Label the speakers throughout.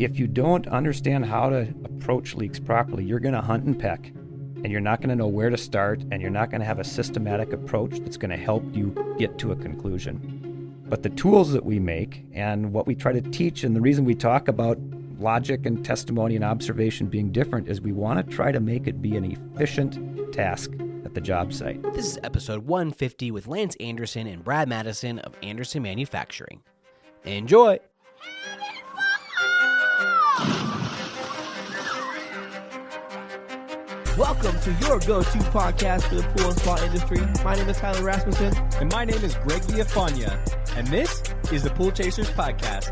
Speaker 1: if you don't understand how to approach leaks properly, you're going to hunt and peck, and you're not going to know where to start, and you're not going to have a systematic approach that's going to help you get to a conclusion. But the tools that we make and what we try to teach, and the reason we talk about logic and testimony and observation being different, is we want to try to make it be an efficient task at the job site.
Speaker 2: This is episode 150 with Lance Anderson and Brad Madison of Anderson Manufacturing. Enjoy! Welcome to your go-to podcast for the pool and spa industry. My name is Tyler Rasmussen.
Speaker 3: And my name is Greg Viafania. And this is the Pool Chasers Podcast.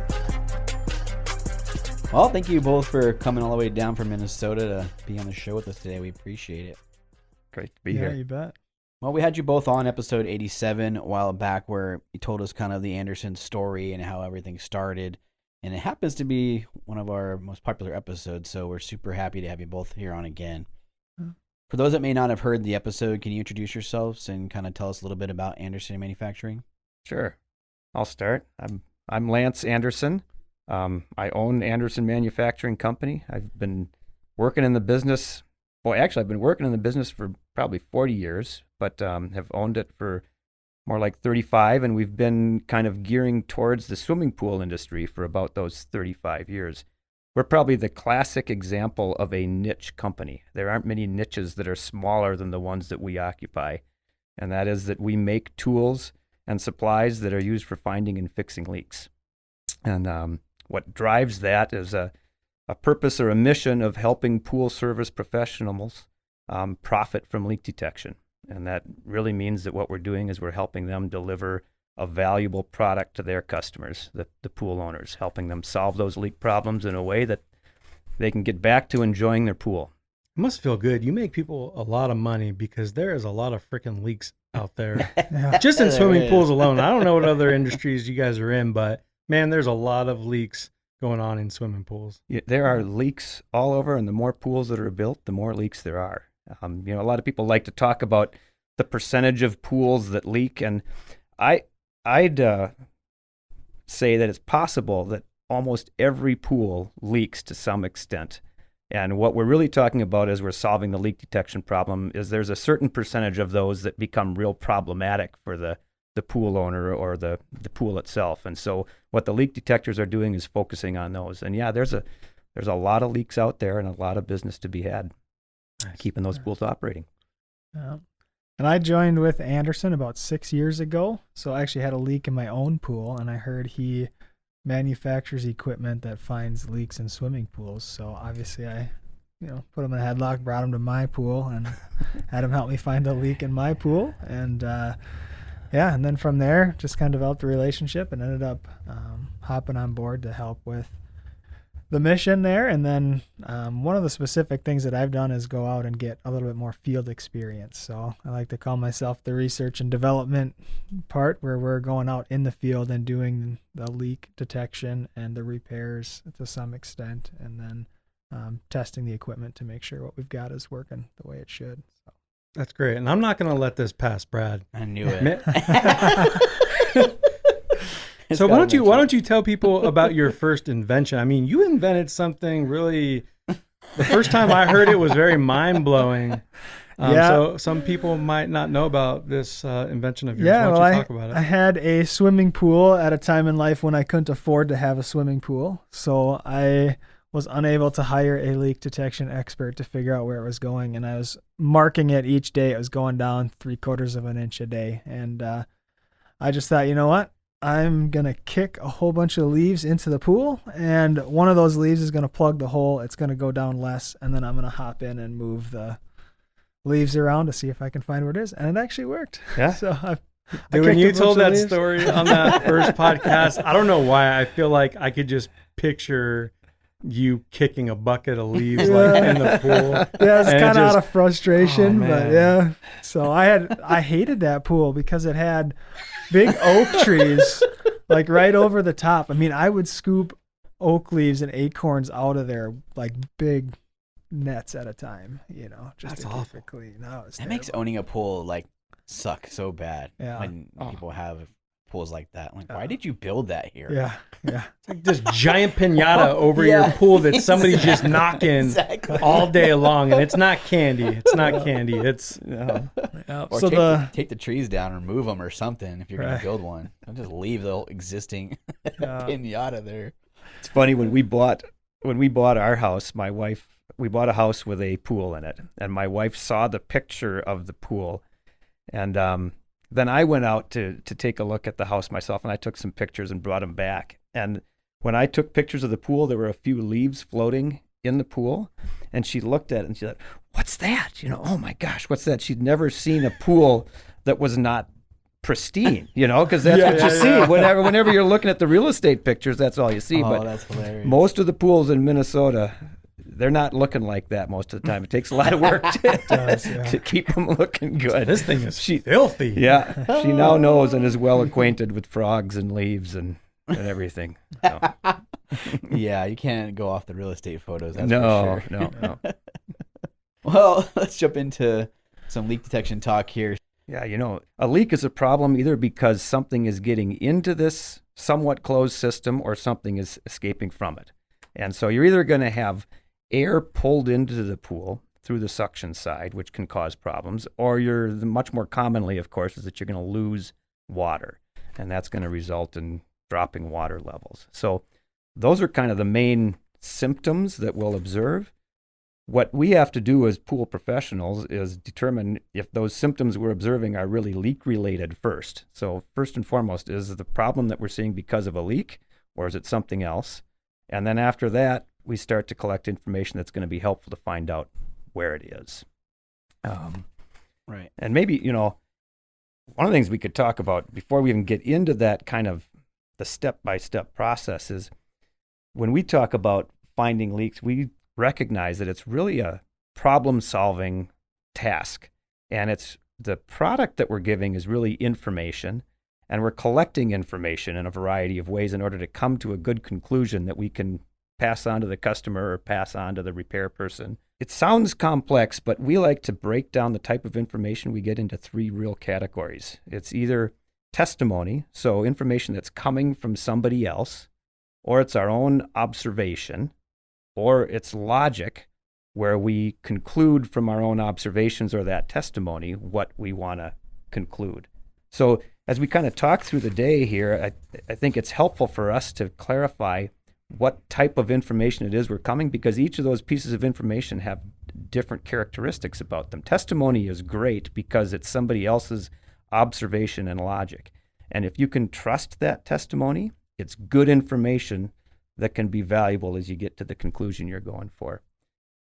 Speaker 4: Well, thank you both for coming all the way down from Minnesota to be on the show with us today. We appreciate it.
Speaker 1: Great to be here.
Speaker 5: Yeah, you bet.
Speaker 4: Well, we had you both on episode 87 a while back where you told us kind of the Anderson story and how everything started. And it happens to be one of our most popular episodes, so we're super happy to have you both here on again. For those that may not have heard the episode, can you introduce yourselves and kind of tell us a little bit about Anderson Manufacturing?
Speaker 1: Sure. I'll start. I'm Lance Anderson. I own Anderson Manufacturing Company. I've been working in the business. I've been working in the business for probably 40 years, but have owned it for more like 35, and we've been kind of gearing towards the swimming pool industry for about those 35 years. We're probably the classic example of a niche company. There aren't many niches that are smaller than the ones that we occupy, and that is that we make tools and supplies that are used for finding and fixing leaks. And what drives that is a purpose or a mission of helping pool service professionals profit from leak detection. And that really means that what we're doing is we're helping them deliver a valuable product to their customers, the pool owners, helping them solve those leak problems in a way that they can get back to enjoying their pool.
Speaker 5: It must feel good. You make people a lot of money because there is a lot of freaking leaks out there. Just in swimming pools alone. I don't know what other industries you guys are in, but man, there's a lot of leaks going on in swimming pools.
Speaker 1: Yeah, there are leaks all over, and the more pools that are built, the more leaks there are. A lot of people like to talk about the percentage of pools that leak, and I'd say that it's possible that almost every pool leaks to some extent. And what we're really talking about as we're solving the leak detection problem is there's a certain percentage of those that become real problematic for the pool owner or the pool itself. And so what the leak detectors are doing is focusing on those. And yeah, there's a lot of leaks out there and a lot of business to be had. Nice. Keeping those pools operating.
Speaker 6: And I joined with Anderson about 6 years ago. So I actually had a leak in my own pool, and I heard he manufactures equipment that finds leaks in swimming pools. So obviously I, put him in a headlock, brought him to my pool, and had him help me find a leak in my pool. And and then from there, just kind of developed a relationship and ended up hopping on board to help with the mission there. And then one of the specific things that I've done is go out and get a little bit more field experience. So I like to call myself the research and development part, where we're going out in the field and doing the leak detection and the repairs to some extent, and then testing the equipment to make sure what we've got is working the way it should. So.
Speaker 5: That's great. And I'm not going to let this pass, Brad.
Speaker 4: I knew it.
Speaker 5: So why don't you tell people about your first invention? I mean, you invented something really, the first time I heard it was very mind-blowing. So some people might not know about this invention of yours. Why don't you talk about it?
Speaker 6: I had a swimming pool at a time in life when I couldn't afford to have a swimming pool. So I was unable to hire a leak detection expert to figure out where it was going. And I was marking it each day. It was going down 3/4 of an inch a day. And I just thought, you know what? I'm going to kick a whole bunch of leaves into the pool, and one of those leaves is going to plug the hole. It's going to go down less, and then I'm going to hop in and move the leaves around to see if I can find where it is. And it actually worked.
Speaker 1: Yeah.
Speaker 6: So
Speaker 5: when you told that story on that first podcast, I don't know why I feel like I could just picture you kicking a bucket of leaves like in the pool.
Speaker 6: Yeah, it's kind of out of frustration, but yeah. So I hated that pool because it had big oak trees like right over the top. I mean, I would scoop oak leaves and acorns out of there like big nets at a time, just
Speaker 5: That's
Speaker 6: to
Speaker 5: awful.
Speaker 6: keep it clean. No,
Speaker 4: That makes owning a pool like suck so bad
Speaker 6: Yeah.
Speaker 4: when people have pools like that. Like, why did you build that here?
Speaker 6: Yeah. Yeah.
Speaker 5: It's like this giant pinata over your pool that somebody's just knocking all day long, and it's not candy. It's not candy. It's
Speaker 4: Or
Speaker 6: So
Speaker 4: take the trees down and remove them or something if you're going to build one. Don't just leave the whole existing pinata there.
Speaker 1: It's funny when we bought our house, we bought a house with a pool in it, and my wife saw the picture of the pool, and then I went out to take a look at the house myself, and I took some pictures and brought them back. And when I took pictures of the pool, there were a few leaves floating in the pool, and she looked at it and she said, "What's that? Oh my gosh, what's that?" She'd never seen a pool that was not pristine, because that's what you see. Whenever you're looking at the real estate pictures, that's all you see. But
Speaker 4: that's hilarious.
Speaker 1: most of the pools in Minnesota, they're not looking like that most of the time. It takes a lot of work to keep them looking good.
Speaker 5: this thing is filthy.
Speaker 1: Yeah, she now knows and is well acquainted with frogs and leaves and everything. So.
Speaker 4: Yeah, you can't go off the real estate photos. That's
Speaker 1: No,
Speaker 4: for sure.
Speaker 1: no.
Speaker 4: Well, let's jump into some leak detection talk here.
Speaker 1: Yeah, a leak is a problem either because something is getting into this somewhat closed system or something is escaping from it. And so you're either going to have air pulled into the pool through the suction side, which can cause problems, or much more commonly, of course, is that you're going to lose water, and that's going to result in dropping water levels. So those are kind of the main symptoms that we'll observe. What we have to do as pool professionals is determine if those symptoms we're observing are really leak related first. So first and foremost, is the problem that we're seeing because of a leak, or is it something else? And then after that, we start to collect information that's going to be helpful to find out where it is.
Speaker 4: Right.
Speaker 1: And maybe, one of the things we could talk about before we even get into that kind of the step-by-step process is when we talk about finding leaks, we recognize that it's really a problem-solving task. And it's the product that we're giving is really information, and we're collecting information in a variety of ways in order to come to a good conclusion that we can pass on to the customer or pass on to the repair person. It sounds complex, but we like to break down the type of information we get into three real categories. It's either testimony, so information that's coming from somebody else, or it's our own observation, or it's logic, where we conclude from our own observations or that testimony what we want to conclude. So as we kind of talk through the day here, I think it's helpful for us to clarify what type of information it is we're coming, because each of those pieces of information have different characteristics about them. Testimony is great because it's somebody else's observation and logic. And if you can trust that testimony, it's good information that can be valuable as you get to the conclusion you're going for.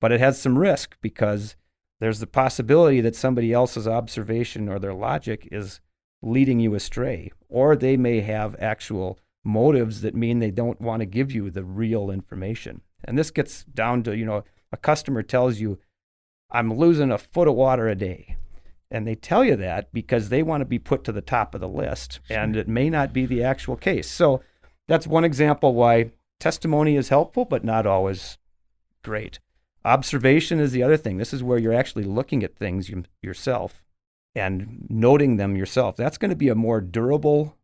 Speaker 1: But it has some risk because there's the possibility that somebody else's observation or their logic is leading you astray, or they may have actual motives that mean they don't want to give you the real information. And this gets down to, a customer tells you, "I'm losing a foot of water a day." And they tell you that because they want to be put to the top of the list, and it may not be the actual case. So that's one example why testimony is helpful, but not always great. Observation is the other thing. This is where you're actually looking at things yourself and noting them yourself. That's going to be a more durable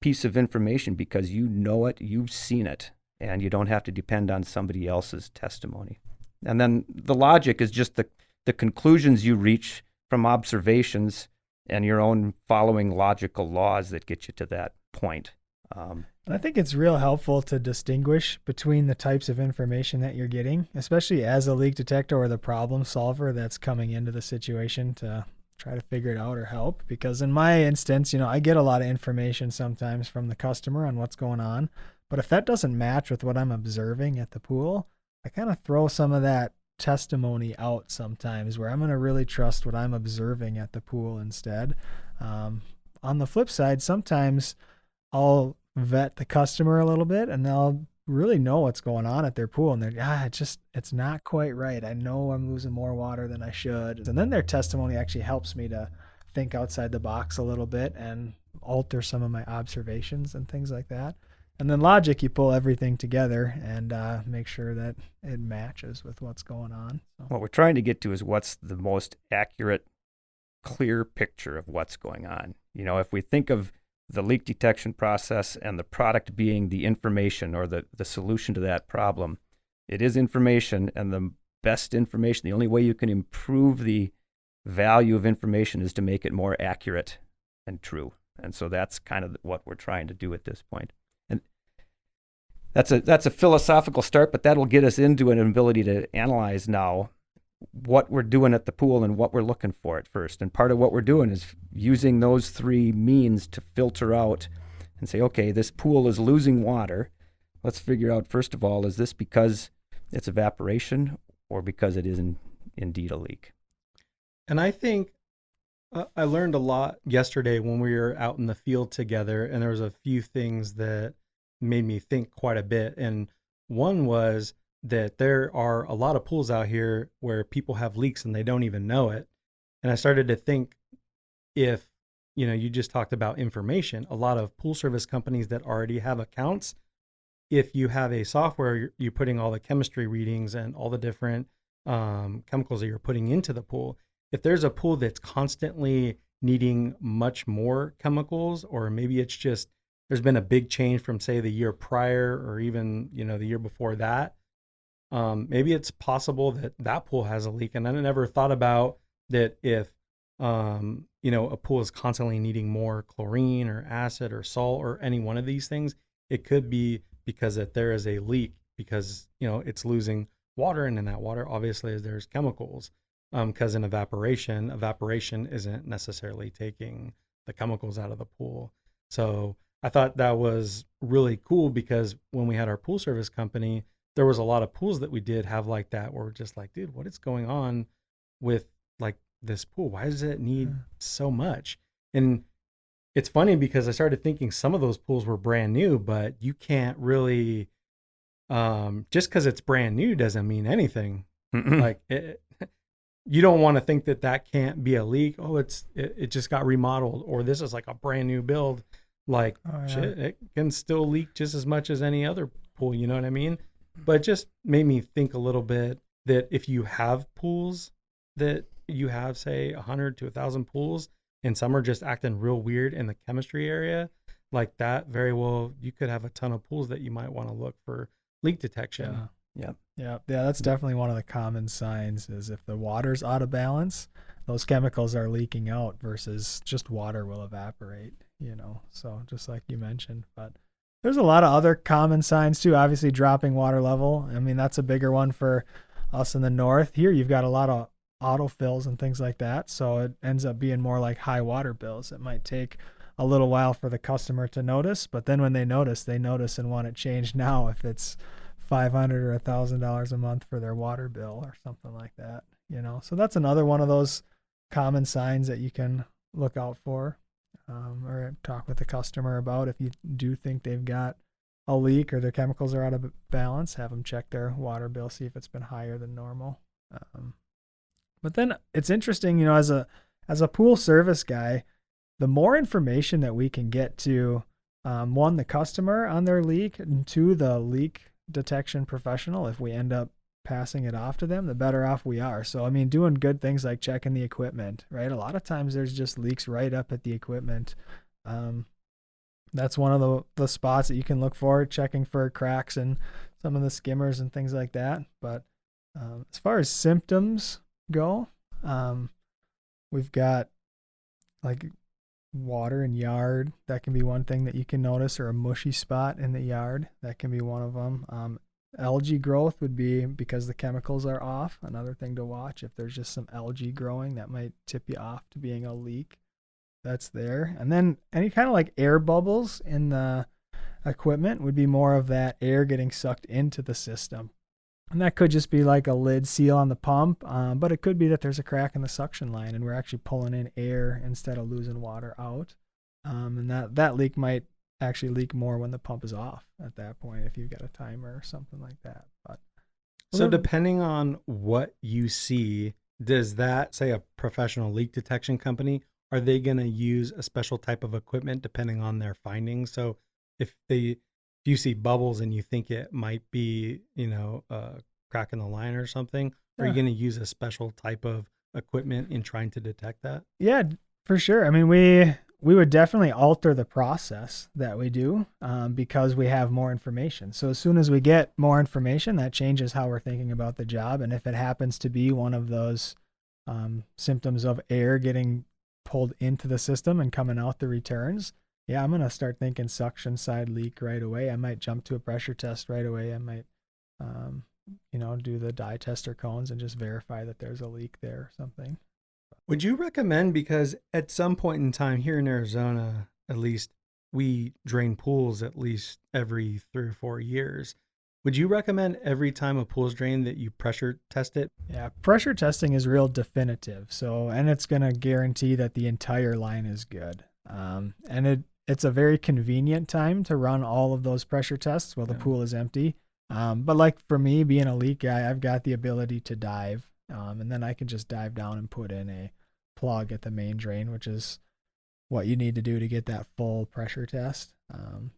Speaker 1: piece of information because you know it, you've seen it, and you don't have to depend on somebody else's testimony. And then the logic is just the conclusions you reach from observations and your own following logical laws that get you to that point.
Speaker 6: I think it's real helpful to distinguish between the types of information that you're getting, especially as a leak detector or the problem solver that's coming into the situation to try to figure it out or help. Because in my instance, I get a lot of information sometimes from the customer on what's going on. But if that doesn't match with what I'm observing at the pool, I kind of throw some of that testimony out sometimes, where I'm going to really trust what I'm observing at the pool instead. On the flip side, sometimes I'll vet the customer a little bit and they'll really know what's going on at their pool, and they're it's not quite right. I know I'm losing more water than I should. And then their testimony actually helps me to think outside the box a little bit and alter some of my observations and things like that. And then logic, you pull everything together and make sure that it matches with what's going on. So.
Speaker 1: What we're trying to get to is what's the most accurate, clear picture of what's going on. If we think of the leak detection process and the product being the information or the solution to that problem. It is information, and the best information, the only way you can improve the value of information is to make it more accurate and true. And so that's kind of what we're trying to do at this point. And that's a philosophical start, but that'll get us into an ability to analyze now what we're doing at the pool and what we're looking for at first. And part of what we're doing is using those three means to filter out and say, okay, this pool is losing water. Let's figure out, first of all, is this because it's evaporation or because it is indeed a leak?
Speaker 5: And I think I learned a lot yesterday when we were out in the field together, and there was a few things that made me think quite a bit. And one was that there are a lot of pools out here where people have leaks and they don't even know it. And I started to think, if, you just talked about information, a lot of pool service companies that already have accounts, if you have a software, you're putting all the chemistry readings and all the different chemicals that you're putting into the pool. If there's a pool that's constantly needing much more chemicals, or maybe it's just, there's been a big change from, say, the year prior or even, the year before that, maybe it's possible that that pool has a leak. And I never thought about that. If, a pool is constantly needing more chlorine or acid or salt or any one of these things, it could be because that there is a leak because, it's losing water. And in that water, obviously, there's chemicals. Because in evaporation isn't necessarily taking the chemicals out of the pool. So I thought that was really cool, because when we had our pool service company, there was a lot of pools that we did have like that, where we're just like, dude, what is going on with like this pool? Why does it need so much? And it's funny because I started thinking some of those pools were brand new, but you can't really, just because it's brand new doesn't mean anything. Like you don't want to think that can't be a leak. Oh, it just got remodeled, or this is like a brand new build. Like, shit, it can still leak just as much as any other pool. You know what I mean? But it just made me think a little bit that if you have pools that you have, say, 100 to 1,000 pools, and some are just acting real weird in the chemistry area, like that, very well, you could have a ton of pools that you might want to look for leak detection.
Speaker 6: Yeah, that's definitely one of the common signs, is if the water's out of balance, those chemicals are leaking out versus just water will evaporate, so just like you mentioned. But there's a lot of other common signs too. Obviously, dropping water level. I mean, that's a bigger one for us in the north. Here, you've got a lot of autofills and things like that, so it ends up being more like high water bills. It might take a little while for the customer to notice, but then when they notice and want it changed now, if it's $500 or $1,000 a month for their water bill or something like that, So that's another one of those common signs that you can look out for, or talk with the customer about. If you do think they've got a leak or their chemicals are out of balance, have them check their water bill, see if it's been higher than normal. But then it's interesting, as a pool service guy, the more information that we can get to, one, the customer on their leak, and two, the leak detection professional, if we end up passing it off to them, the better off we are. So, I mean, doing good things like checking the equipment, right? A lot of times there's just leaks right up at the equipment. That's one of the spots that you can look for, checking for cracks and some of the skimmers and things like that. But as far as symptoms go, we've got like water in yard. That can be one thing that you can notice, or a mushy spot in the yard. That can be one of them. Algae growth would be because the chemicals are off. Another thing to watch. If there's just some algae growing, that might tip you off to being a leak. That's there. And then any kind of like air bubbles in the equipment would be more of that air getting sucked into the system. And that could just be like a lid seal on the pump, but it could be that there's a crack in the suction line and we're actually pulling in air instead of losing water out. And that leak might actually leak more when the pump is off at that point, if you've got a timer or something like that. But
Speaker 5: so depending on what you see, does that, say, a professional leak detection company, are they going to use a special type of equipment depending on their findings? So if you see bubbles and you think it might be, a crack in the line or something, are you going to use a special type of equipment in trying to detect that?
Speaker 6: Yeah, for sure. I mean, we would definitely alter the process that we do because we have more information. So as soon as we get more information, that changes how we're thinking about the job. And if it happens to be one of those symptoms of air getting pulled into the system and coming out the returns, I'm going to start thinking suction side leak right away. I might jump to a pressure test right away. I might, do the dye tester cones and just verify that there's a leak there or something.
Speaker 5: Would you recommend, because at some point in time here in Arizona, at least, we drain pools at least every 3 or 4 years. Would you recommend every time a pool's drained that you pressure test it?
Speaker 6: Yeah, pressure testing is real definitive. So, and it's going to guarantee that the entire line is good. And it's a very convenient time to run all of those pressure tests while the pool is empty. But like for me, being a leak guy, I've got the ability to dive. And then I can just dive down and put in a plug at the main drain, which is what you need to do to get that full pressure test.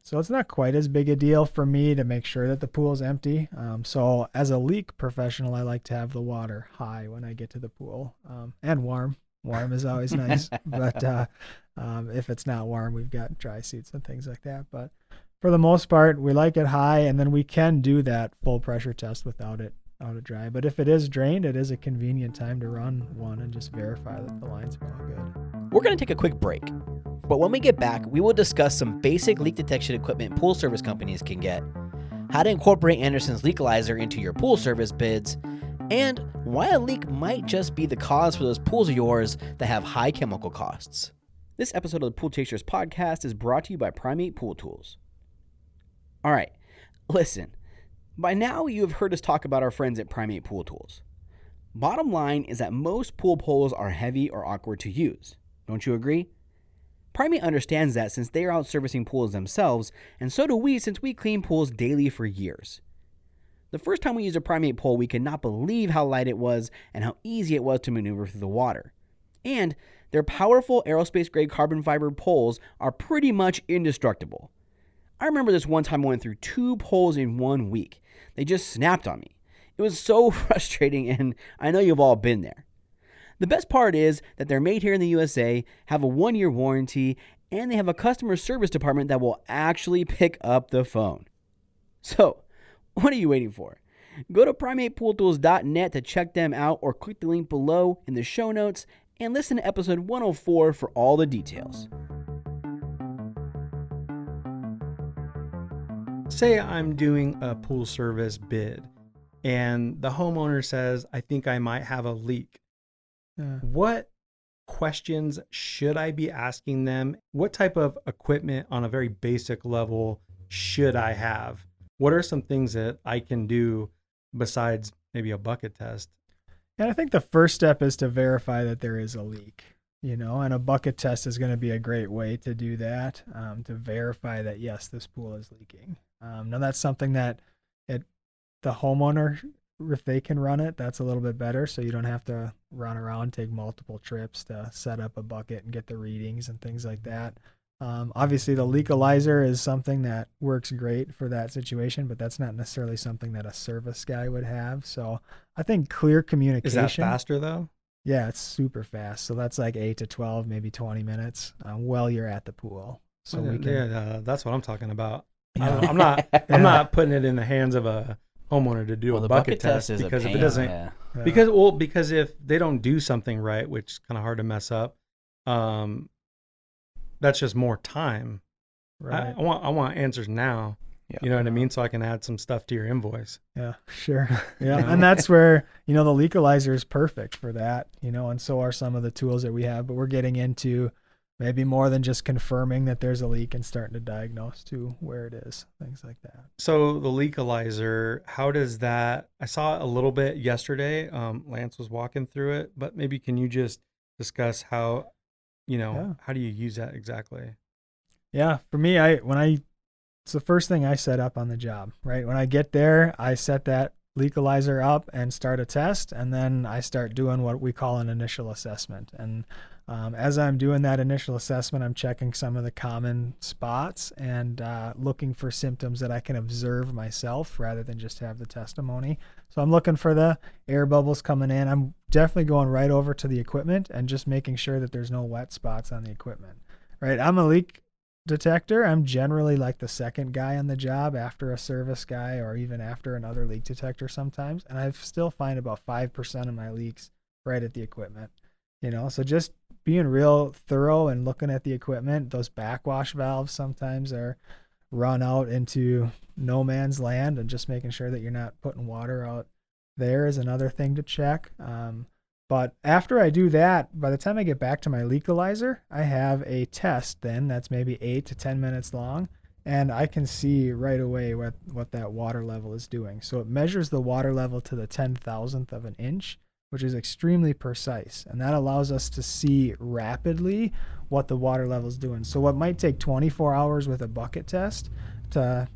Speaker 6: So it's not quite as big a deal for me to make sure that the pool is empty. So as a leak professional, I like to have the water high when I get to the pool, and warm. Warm is always nice, but if it's not warm, we've got dry seats and things like that. But for the most part, we like it high, and then we can do that full pressure test without it out of dry. But if it is drained, it is a convenient time to run one and just verify that the lines are all good.
Speaker 2: We're going to take a quick break, but when we get back, we will discuss some basic leak detection equipment pool service companies can get, how to incorporate Anderson's Leakalyzer into your pool service bids, and why a leak might just be the cause for those pools of yours that have high chemical costs. This episode of the Pool Chasers podcast is brought to you by Primate Pool Tools. All right, listen. By now, you have heard us talk about our friends at Primate Pool Tools. Bottom line is that most pool poles are heavy or awkward to use. Don't you agree? Primate understands that since they are out servicing pools themselves, and so do we since we clean pools daily for years. The first time we used a Primate pole, we could not believe how light it was and how easy it was to maneuver through the water. And their powerful aerospace-grade carbon fiber poles are pretty much indestructible. I remember this one time I went through 2 poles in 1 week. They just snapped on me. It was so frustrating, and I know you've all been there. The best part is that they're made here in the USA, have a 1-year warranty, and they have a customer service department that will actually pick up the phone. So, what are you waiting for? Go to primatepooltools.net to check them out, or click the link below in the show notes and listen to episode 104 for all the details.
Speaker 5: Say I'm doing a pool service bid and the homeowner says, I think I might have a leak. What questions should I be asking them? What type of equipment on a very basic level should I have? What are some things that I can do besides maybe a bucket test?
Speaker 6: And I think the first step is to verify that there is a leak, and a bucket test is going to be a great way to do that, to verify that, yes, this pool is leaking. Now that's something that the homeowner, if they can run it, that's a little bit better. So you don't have to run around, take multiple trips to set up a bucket and get the readings and things like that. Obviously the Leakalyzer is something that works great for that situation, but that's not necessarily something that a service guy would have. So I think clear communication.
Speaker 5: Is that faster though?
Speaker 6: Yeah, it's super fast. So that's like 8 to 12, maybe 20 minutes while you're at the pool. So we can.
Speaker 5: That's what I'm talking about.
Speaker 6: Yeah.
Speaker 5: I'm not putting it in the hands of a homeowner to do a bucket test
Speaker 4: is
Speaker 5: because
Speaker 4: a pain,
Speaker 5: if it doesn't,
Speaker 6: Yeah.
Speaker 5: because if they don't do something right, which is kind of hard to mess up, that's just more time.
Speaker 6: Right.
Speaker 5: I want answers now.
Speaker 1: Yeah.
Speaker 5: You know what I mean? So I can add some stuff to your invoice.
Speaker 6: Yeah, sure. Yeah. And that's where, the Leakalyzer is perfect for that, and so are some of the tools that we have, but we're getting into maybe more than just confirming that there's a leak and starting to diagnose to where it is, things like that.
Speaker 5: So the Leakalyzer, how does that, I saw it a little bit yesterday. Lance was walking through it, but maybe can you just discuss how, how do you use that exactly?
Speaker 6: Yeah. For me, it's the first thing I set up on the job, right? When I get there, I set that Leakalyzer up and start a test, and then I start doing what we call an initial assessment. And as I'm doing that initial assessment, I'm checking some of the common spots and looking for symptoms that I can observe myself rather than just have the testimony. So I'm looking for the air bubbles coming in. I'm definitely going right over to the equipment and just making sure that there's no wet spots on the equipment. right? I'm a leak detector. I'm generally like the second guy on the job after a service guy or even after another leak detector sometimes. And I still find about 5% of my leaks right at the equipment, so just being real thorough and looking at the equipment. Those backwash valves sometimes are run out into no man's land, and just making sure that you're not putting water out there is another thing to check. But after I do that, by the time I get back to my Leakalyzer, I have a test then that's maybe 8 to 10 minutes long, and I can see right away what that water level is doing. So it measures the water level to the 10,000th of an inch, which is extremely precise, and that allows us to see rapidly what the water level is doing. So what might take 24 hours with a bucket test to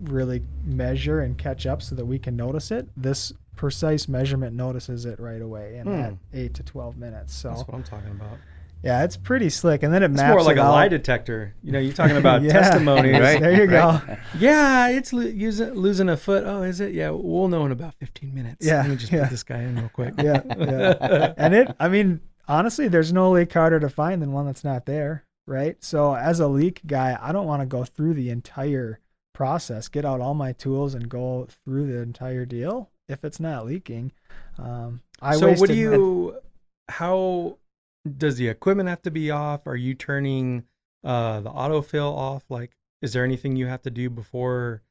Speaker 6: really measure and catch up so that we can notice it, this precise measurement notices it right away in that 8 to 12 minutes. So
Speaker 5: that's what I'm talking about.
Speaker 6: Yeah, it's pretty slick. And then it
Speaker 5: It's
Speaker 6: maps
Speaker 5: more like
Speaker 6: it
Speaker 5: a
Speaker 6: out.
Speaker 5: lie detector. You're talking about testimonies.
Speaker 1: Right.
Speaker 6: There you go.
Speaker 5: Yeah, it's losing a foot. Oh, is it? Yeah, we'll know in about 15 minutes.
Speaker 6: Yeah,
Speaker 5: Let me just put this guy in real quick.
Speaker 6: Yeah. And honestly, there's no leak harder to find than one that's not there, right? So as a leak guy, I don't want to go through the entire process, get out all my tools and go through the entire deal if it's not leaking.
Speaker 5: How does the equipment have to be off? Are you turning the autofill off? Like, is there anything you have to do before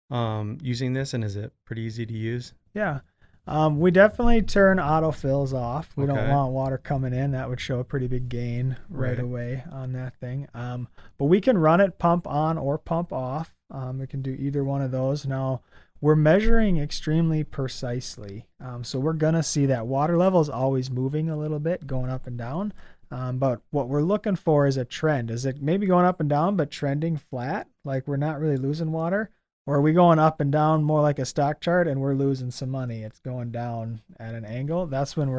Speaker 5: using this? And is it pretty easy to use?
Speaker 6: Yeah. We definitely turn autofills off. We don't
Speaker 5: Okay.
Speaker 6: want water coming in. That would show a pretty big gain right away on that thing. But we can run it pump on or pump off. We can do either one of those. Now, we're measuring extremely precisely. So we're going to see that water level is always moving a little bit, going up and down. But what we're looking for is a trend. Is it maybe going up and down, but trending flat, like we're not really losing water? Or are we going up and down more like a stock chart and we're losing some money? It's going down at an angle. That's when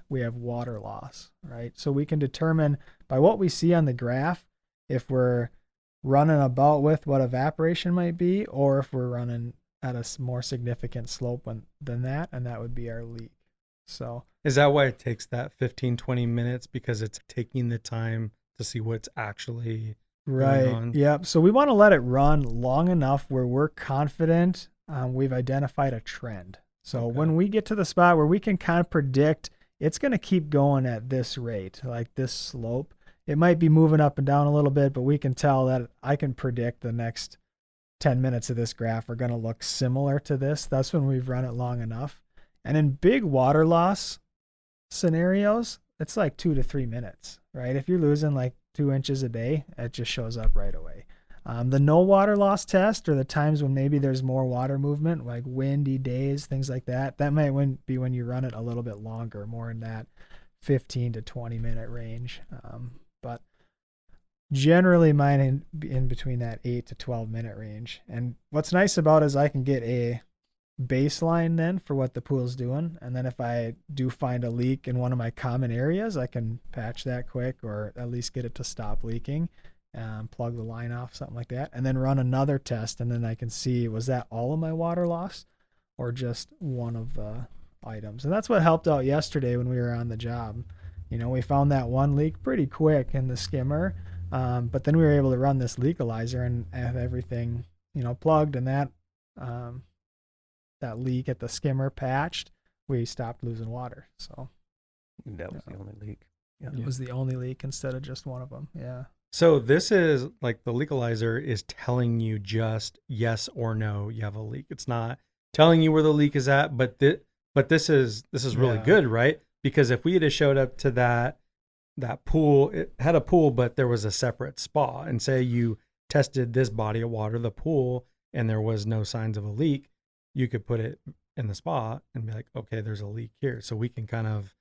Speaker 6: we have water loss, right? So we can determine by what we see on the graph if we're running about with what evaporation might be, or if we're running at a more significant slope than that, and that would be our leak. So
Speaker 5: is that why it takes that 15, 20 minutes? Because it's taking the time to see what's actually
Speaker 6: right.
Speaker 5: going on?
Speaker 6: Yep. So we want to let it run long enough where we're confident we've identified a trend. So when we get to the spot where we can kind of predict it's going to keep going at this rate, like this slope, it might be moving up and down a little bit, but we can tell that I can predict the next 10 minutes of this graph are going to look similar to this. That's when we've run it long enough. And in big water loss scenarios, it's like 2 to 3 minutes, right? If you're losing like 2 inches a day, it just shows up right away. The no water loss test, or the times when maybe there's more water movement, like windy days, things like that, that might be when you run it a little bit longer, more in that 15 to 20 minute range. But generally mine in between that 8 to 12 minute range. And what's nice about it is I can get a baseline then for what the pool's doing, and then if I do find a leak in one of my common areas, I can patch that quick, or at least get it to stop leaking, plug the line off, something like that, and then run another test, and then I can see, was that all of my water loss or just one of the items? And that's what helped out yesterday when we were on the job. We found that one leak pretty quick in the skimmer, but then we were able to run this Leakalyzer and have everything plugged, and that leak at the skimmer patched, we stopped losing water. So
Speaker 1: That was the only leak. Yeah.
Speaker 6: it was the only leak instead of just one of them. Yeah.
Speaker 5: So this is like the Leakalyzer is telling you just yes or no, you have a leak. It's not telling you where the leak is at, but this is really good, right? Because if we had showed up to that pool, it had a pool, but there was a separate spa, and say you tested this body of water, the pool, and there was no signs of a leak, you could put it in the spa and be like, okay, there's a leak here. So we can kind of,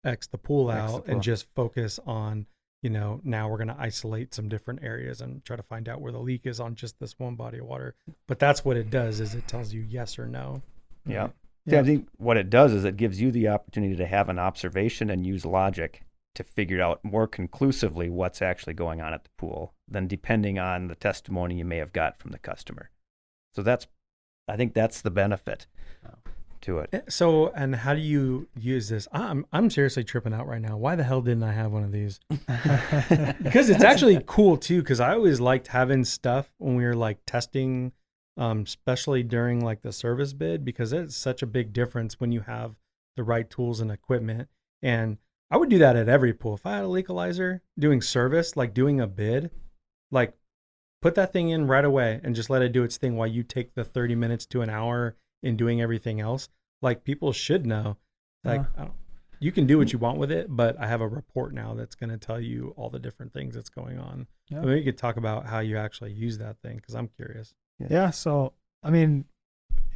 Speaker 5: X the pool out and just focus on, now we're going to isolate some different areas and try to find out where the leak is on just this one body of water. But that's what it does, is it tells you yes or no.
Speaker 1: Yeah. Yeah. I think what it does is it gives you the opportunity to have an observation and use logic to figure out more conclusively what's actually going on at the pool than depending on the testimony you may have got from the customer. So I think that's the benefit to it.
Speaker 5: So, and how do you use this? I'm seriously tripping out right now. Why the hell didn't I have one of these? Because it's actually cool too. Because I always liked having stuff when we were like testing, especially during like the service bid, because it's such a big difference when you have the right tools and equipment. And I would do that at every pool. If I had a Leakalyzer doing service, like doing a bid, like put that thing in right away and just let it do its thing while you take the 30 minutes to an hour in doing everything else. Like people should know, like you can do what you want with it, but I have a report now that's going to tell you all the different things that's going on.
Speaker 6: Yeah.
Speaker 5: Maybe you could talk about how you actually use that thing, because I'm curious.
Speaker 6: Yeah. So, I mean,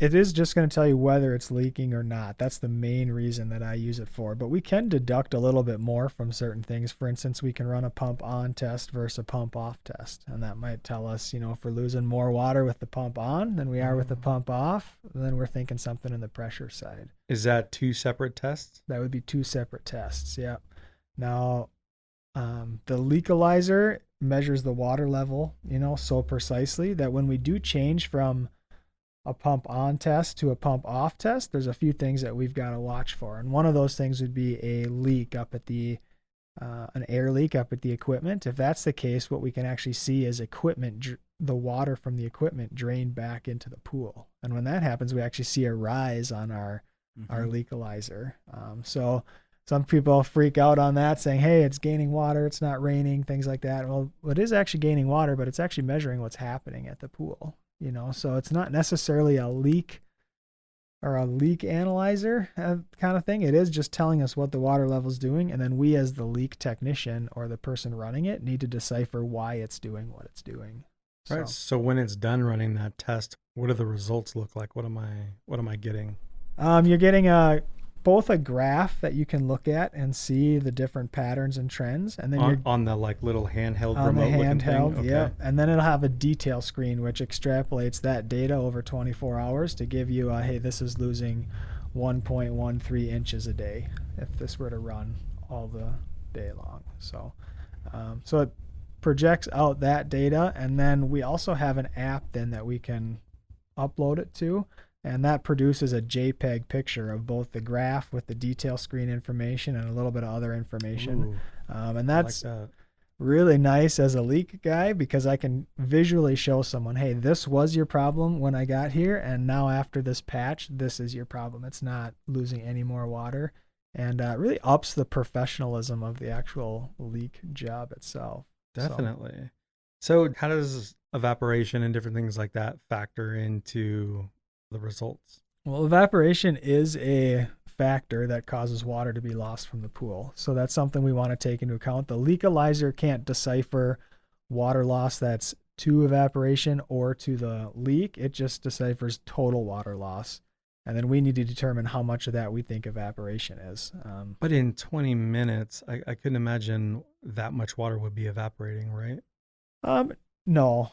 Speaker 6: it is just going to tell you whether it's leaking or not. That's the main reason that I use it for. But we can deduct a little bit more from certain things. For instance, we can run a pump on test versus a pump off test. And that might tell us, you know, if we're losing more water with the pump on than we are with the pump off, then we're thinking something in the pressure side.
Speaker 5: Is that 2 separate tests?
Speaker 6: That would be 2 separate tests. Yeah. Now, the Leakalyzer measures the water level, you know, so precisely that when we do change from a pump on test to a pump off test, there's a few things that we've got to watch for. And one of those things would be a leak up at the, an air leak up at the equipment. If that's the case, what we can actually see is the water from the equipment drain back into the pool. And when that happens, we actually see a rise on our Leakalyzer. So some people freak out on that, saying, hey, it's gaining water, it's not raining, things like that. Well, it is actually gaining water, but it's actually measuring what's happening at the pool. You know, so it's not necessarily a leak or a leak analyzer kind of thing. It is just telling us what the water level is doing. And then we, as the leak technician or the person running it, need to decipher why it's doing what it's doing.
Speaker 5: Right. So when it's done running that test, what do the results look like? What am I getting?
Speaker 6: You're getting both a graph that you can look at and see the different patterns and trends, and then you're
Speaker 5: on the like little handheld
Speaker 6: on the
Speaker 5: remote looking
Speaker 6: handheld,
Speaker 5: thing? Okay.
Speaker 6: yeah. And then it'll have a detail screen which extrapolates that data over 24 hours to give you hey, this is losing 1.13 inches a day if this were to run all the day long. So it projects out that data, and then we also have an app then that we can upload it to. And that produces a JPEG picture of both the graph with the detail screen information and a little bit of other information. And that's really nice as a leak guy, because I can visually show someone, hey, this was your problem when I got here, and now after this patch, this is your problem. It's not losing any more water, and really ups the professionalism of the actual leak job itself.
Speaker 5: Definitely. So how does evaporation and different things like that factor into the results?
Speaker 6: Well, evaporation is a factor that causes water to be lost from the pool. So that's something we want to take into account. The Leakalyzer can't decipher water loss that's to evaporation or to the leak. It just deciphers total water loss. And then we need to determine how much of that we think evaporation is.
Speaker 5: But in 20 minutes, I couldn't imagine that much water would be evaporating, right?
Speaker 6: No,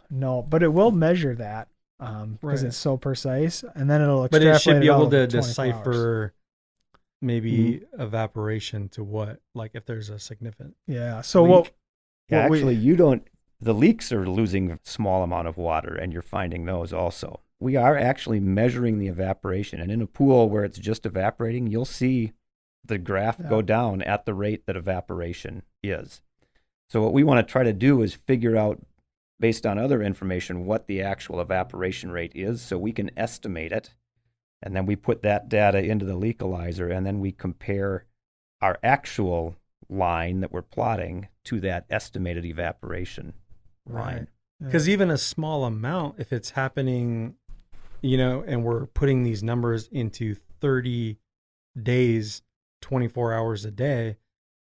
Speaker 6: but it will measure that. Because it's so precise, and then it'll extrapolate.
Speaker 5: But it should be able to
Speaker 6: 24
Speaker 5: decipher
Speaker 6: hours.
Speaker 5: maybe evaporation to what, like if there's a significant
Speaker 6: So
Speaker 5: leak.
Speaker 1: The leaks are losing a small amount of water, and you're finding those also. We are actually measuring the evaporation, and in a pool where it's just evaporating, you'll see the graph go down at the rate that evaporation is. So what we want to try to do is figure out, based on other information, what the actual evaporation rate is, so we can estimate it. And then we put that data into the Leakalyzer, and then we compare our actual line that we're plotting to that estimated evaporation line.
Speaker 5: Because even a small amount, if it's happening, you know, and we're putting these numbers into 30 days, 24 hours a day,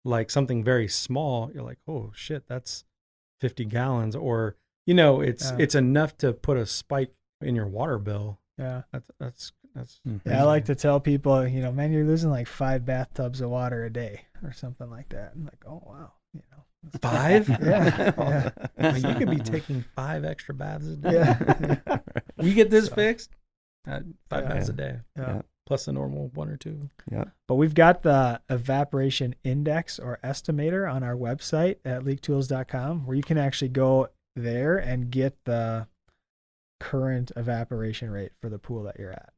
Speaker 5: like something very small, you're like, oh shit, that's 50 gallons, or, you know, it's enough to put a spike in your water bill.
Speaker 6: Yeah.
Speaker 5: That's
Speaker 6: I like to tell people, you know, man, you're losing like 5 bathtubs of water a day or something like that. I'm like, oh, wow. You know,
Speaker 5: 5?
Speaker 6: Yeah.
Speaker 5: I mean, you could be taking 5 extra baths a day.
Speaker 6: Yeah.
Speaker 5: We get this fixed, 5 baths a day.
Speaker 6: Yeah.
Speaker 5: Plus the normal 1 or 2.
Speaker 1: Yeah.
Speaker 6: But we've got the evaporation index or estimator on our website at leaktools.com, where you can actually go there and get the current evaporation rate for the pool that you're at.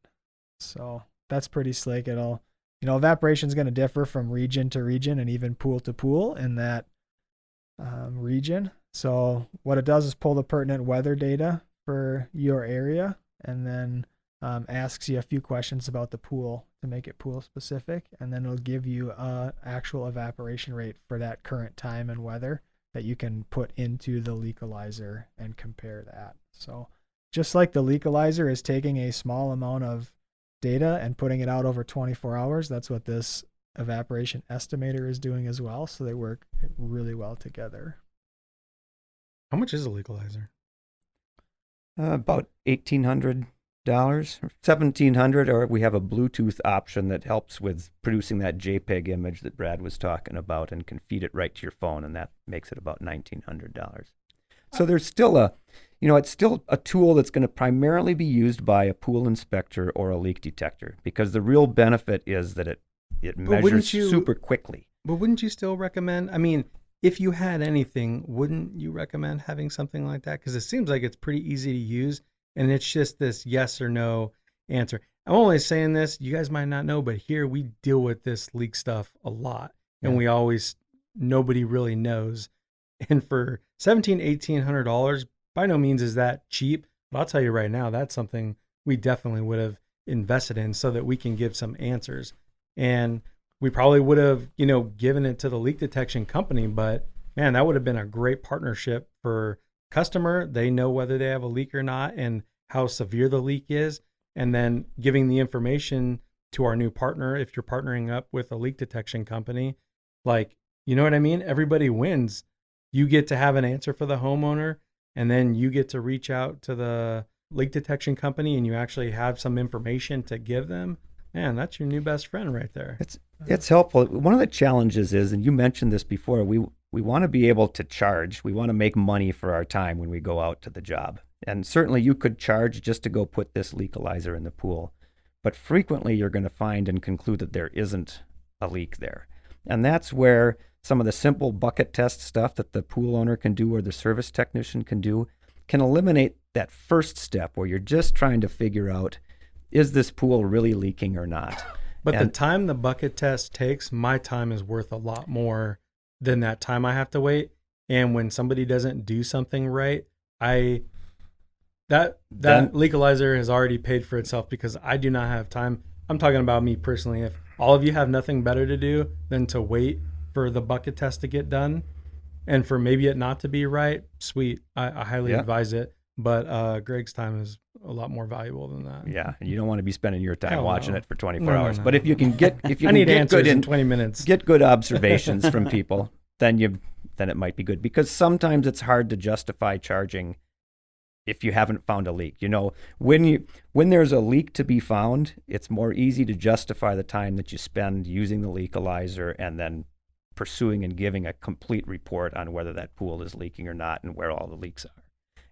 Speaker 6: So that's pretty slick. It'll, evaporation is going to differ from region to region and even pool to pool in that region. So what it does is pull the pertinent weather data for your area, and then asks you a few questions about the pool to make it pool specific, and then it'll give you a actual evaporation rate for that current time and weather that you can put into the Leakalyzer and compare that. So just like the Leakalyzer is taking a small amount of data and putting it out over 24 hours, that's what this evaporation estimator is doing as well. So they work really well together.
Speaker 5: How much is a Leakalyzer?
Speaker 1: About $1,800 or $1,700, or we have a Bluetooth option that helps with producing that JPEG image that Brad was talking about and can feed it right to your phone, and that makes it about $1,900. So there's still it's still a tool that's going to primarily be used by a pool inspector or a leak detector, because the real benefit is that it measures super quickly.
Speaker 5: But wouldn't you still recommend, I mean, if you had anything, wouldn't you recommend having something like that? Because it seems like it's pretty easy to use, and it's just this yes or no answer. I'm only saying this, you guys might not know, but here we deal with this leak stuff a lot, and nobody really knows. And for $1,800, by no means is that cheap, but I'll tell you right now, that's something we definitely would have invested in so that we can give some answers. And we probably would have, given it to the leak detection company, but man, that would have been a great partnership for customer. They know whether they have a leak or not and how severe the leak is. And then giving the information to our new partner, if you're partnering up with a leak detection company, like, you know what I mean? Everybody wins. You get to have an answer for the homeowner, and then you get to reach out to the leak detection company and you actually have some information to give them. Man, that's your new best friend right there.
Speaker 1: It's helpful. One of the challenges is, and you mentioned this before, we want to be able to charge. We want to make money for our time when we go out to the job. And certainly you could charge just to go put this Leakalyzer in the pool. But frequently you're going to find and conclude that there isn't a leak there. And that's where some of the simple bucket test stuff that the pool owner can do or the service technician can do can eliminate that first step where you're just trying to figure out, is this pool really leaking or not?
Speaker 5: But the time the bucket test takes, my time is worth a lot more than that time I have to wait. And when somebody doesn't do something right, that Leakalyzer has already paid for itself, because I do not have time. I'm talking about me personally. If all of you have nothing better to do than to wait for the bucket test to get done and for maybe it not to be right, sweet. I highly advise it. But Greg's time is a lot more valuable than that.
Speaker 1: Yeah, and you don't want to be spending your time watching it for 24 hours. But if you can get,
Speaker 5: I need answers in 20 minutes.
Speaker 1: Get good observations from people, then it might be good, because sometimes it's hard to justify charging if you haven't found a leak. When there's a leak to be found, it's more easy to justify the time that you spend using the Leakalyzer and then pursuing and giving a complete report on whether that pool is leaking or not and where all the leaks are.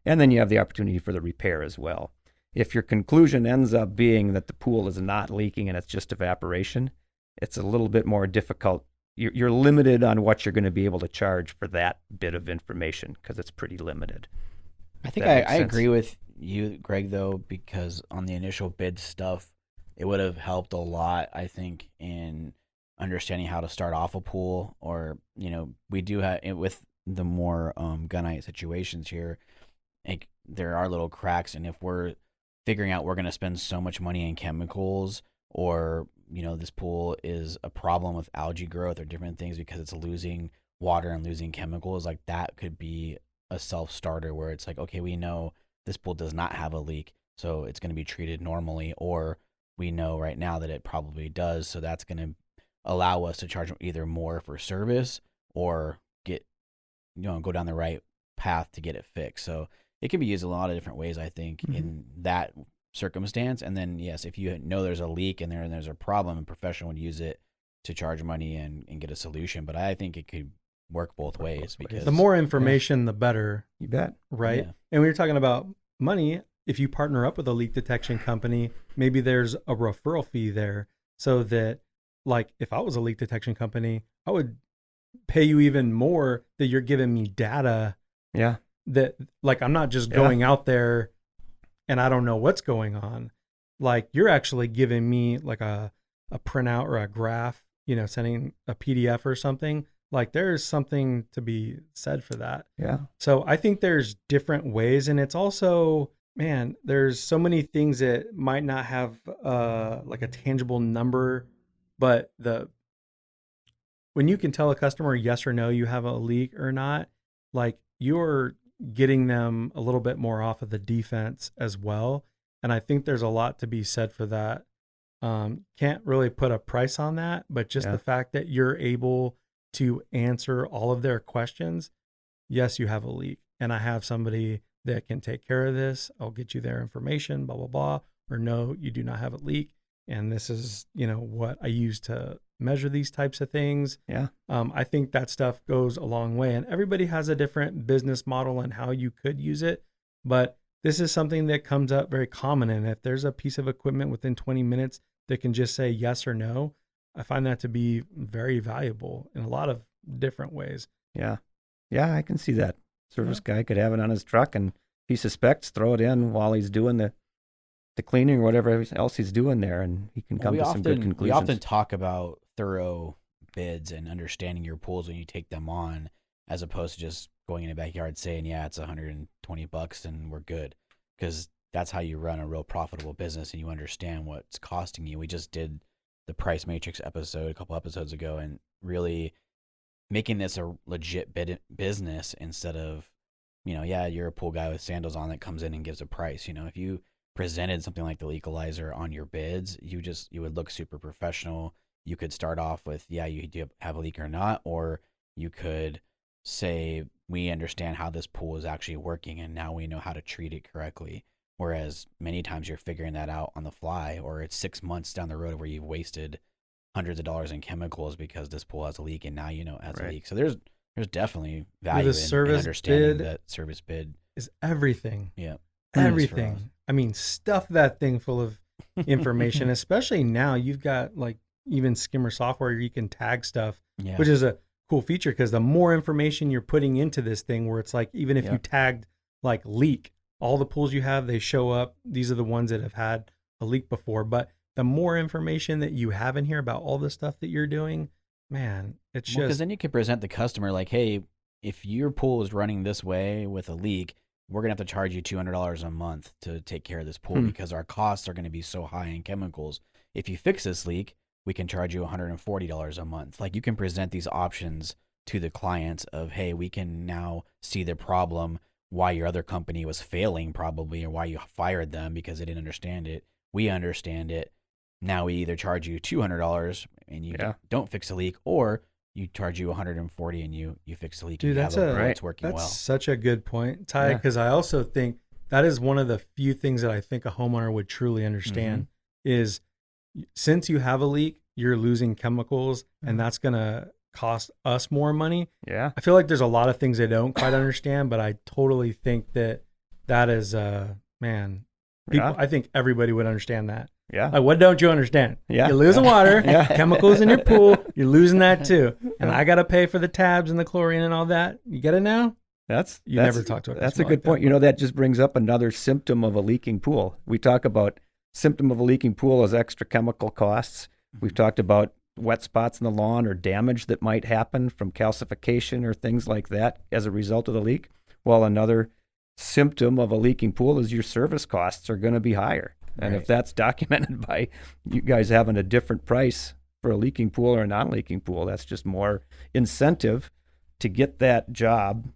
Speaker 1: And then you have the opportunity for the repair as well. If your conclusion ends up being that the pool is not leaking and it's just evaporation, it's a little bit more difficult. You're limited on what you're going to be able to charge for that bit of information, because it's pretty limited.
Speaker 4: I think I agree with you, Greg, though, because on the initial bid stuff, it would have helped a lot, I think, in understanding how to start off a pool. Or, we do have, with the more gunite situations here, there are little cracks, and if we're figuring out we're going to spend so much money in chemicals, or this pool is a problem with algae growth or different things because it's losing water and losing chemicals, like that could be a self-starter where it's like, okay, we know this pool does not have a leak, so it's going to be treated normally, or we know right now that it probably does, so that's going to allow us to charge either more for service or go down the right path to get it fixed. So it can be used a lot of different ways, I think, in that circumstance. And then, yes, if you know there's a leak and there's a problem, a professional would use it to charge money and get a solution. But I think it could work both ways, because
Speaker 5: the more information, the better.
Speaker 1: You bet.
Speaker 5: Right?
Speaker 4: Yeah.
Speaker 5: And we were talking about money. If you partner up with a leak detection company, maybe there's a referral fee there, so that, like, if I was a leak detection company, I would pay you even more that you're giving me data.
Speaker 1: Yeah.
Speaker 5: That, like, I'm not just going out there and I don't know what's going on. like you're actually giving me like a printout or a graph, sending a PDF or something. Like there's something to be said for that.
Speaker 1: Yeah.
Speaker 5: So I think there's different ways, and it's also, man, there's so many things that might not have like a tangible number, but when you can tell a customer yes or no you have a leak or not, like you're getting them a little bit more off of the defense as well. And I think there's a lot to be said for that. Can't really put a price on that, but just the fact that you're able to answer all of their questions. Yes, you have a leak, and I have somebody that can take care of this. I'll get you their information, blah, blah, blah. Or no, you do not have a leak. And this is, what I use to measure these types of things.
Speaker 1: Yeah.
Speaker 5: I think that stuff goes a long way, and everybody has a different business model and how you could use it. But this is something that comes up very common. And if there's a piece of equipment within 20 minutes that can just say yes or no, I find that to be very valuable in a lot of different ways.
Speaker 1: Yeah. Yeah, I can see that. Service guy could have it on his truck, and if he suspects, throw it in while he's doing the cleaning or whatever else he's doing there, and he can come to some good conclusions.
Speaker 4: We often talk about thorough bids and understanding your pools when you take them on, as opposed to just going in the backyard saying, yeah, it's $120 and we're good. Because that's how you run a real profitable business, and you understand what's costing you. We just did the price matrix episode a couple episodes ago, and really making this a legit business instead of, you're a pool guy with sandals on that comes in and gives a price. If you presented something like the Leakalyzer on your bids, you would look super professional. You could start off with, you do have a leak or not, or you could say, we understand how this pool is actually working, and now we know how to treat it correctly. Whereas many times you're figuring that out on the fly, or it's 6 months down the road where you've wasted hundreds of dollars in chemicals because this pool has a leak, and now it has a leak. So there's definitely value in understanding that service bid
Speaker 5: is everything.
Speaker 4: Yeah.
Speaker 5: Everything. I mean, stuff that thing full of information, especially now you've got like even skimmer software, you can tag stuff, which is a cool feature, because the more information you're putting into this thing, where it's like, even if you tagged like leak, all the pools you have, they show up. These are the ones that have had a leak before. But the more information that you have in here about all the stuff that you're doing, man, it's just...
Speaker 4: Because then you could present the customer like, hey, if your pool is running this way with a leak, we're going to have to charge you $200 a month to take care of this pool because our costs are going to be so high in chemicals. If you fix this leak, we can charge you $140 a month. Like, you can present these options to the clients of, hey, we can now see the problem, why your other company was failing probably, or why you fired them because they didn't understand it. We understand it. Now we either charge you $200 and you don't fix a leak, or you charge you $140 and you fix the leak.
Speaker 5: Dude,
Speaker 4: it's working
Speaker 5: that's such a good point, Ty, because I also think that is one of the few things that I think a homeowner would truly understand is, since you have a leak, you're losing chemicals, and that's going to cost us more money.
Speaker 1: Yeah.
Speaker 5: I feel like there's a lot of things they don't quite understand, but I totally think that is, man, people, I think everybody would understand that.
Speaker 1: Yeah.
Speaker 5: Like, what don't you understand?
Speaker 1: Yeah.
Speaker 5: You're losing water, chemicals in your pool, you're losing that too. And I got to pay for the tabs and the chlorine and all that. You get it now?
Speaker 1: That's
Speaker 5: never talked to a customer.
Speaker 1: That's a good point. That just brings up another symptom of a leaking pool. We talk about symptom of a leaking pool as extra chemical costs. We've talked about wet spots in the lawn or damage that might happen from calcification or things like that as a result of the leak. Well, another symptom of a leaking pool is your service costs are going to be higher. And if that's documented by you guys having a different price for a leaking pool or a non-leaking pool, that's just more incentive to get that job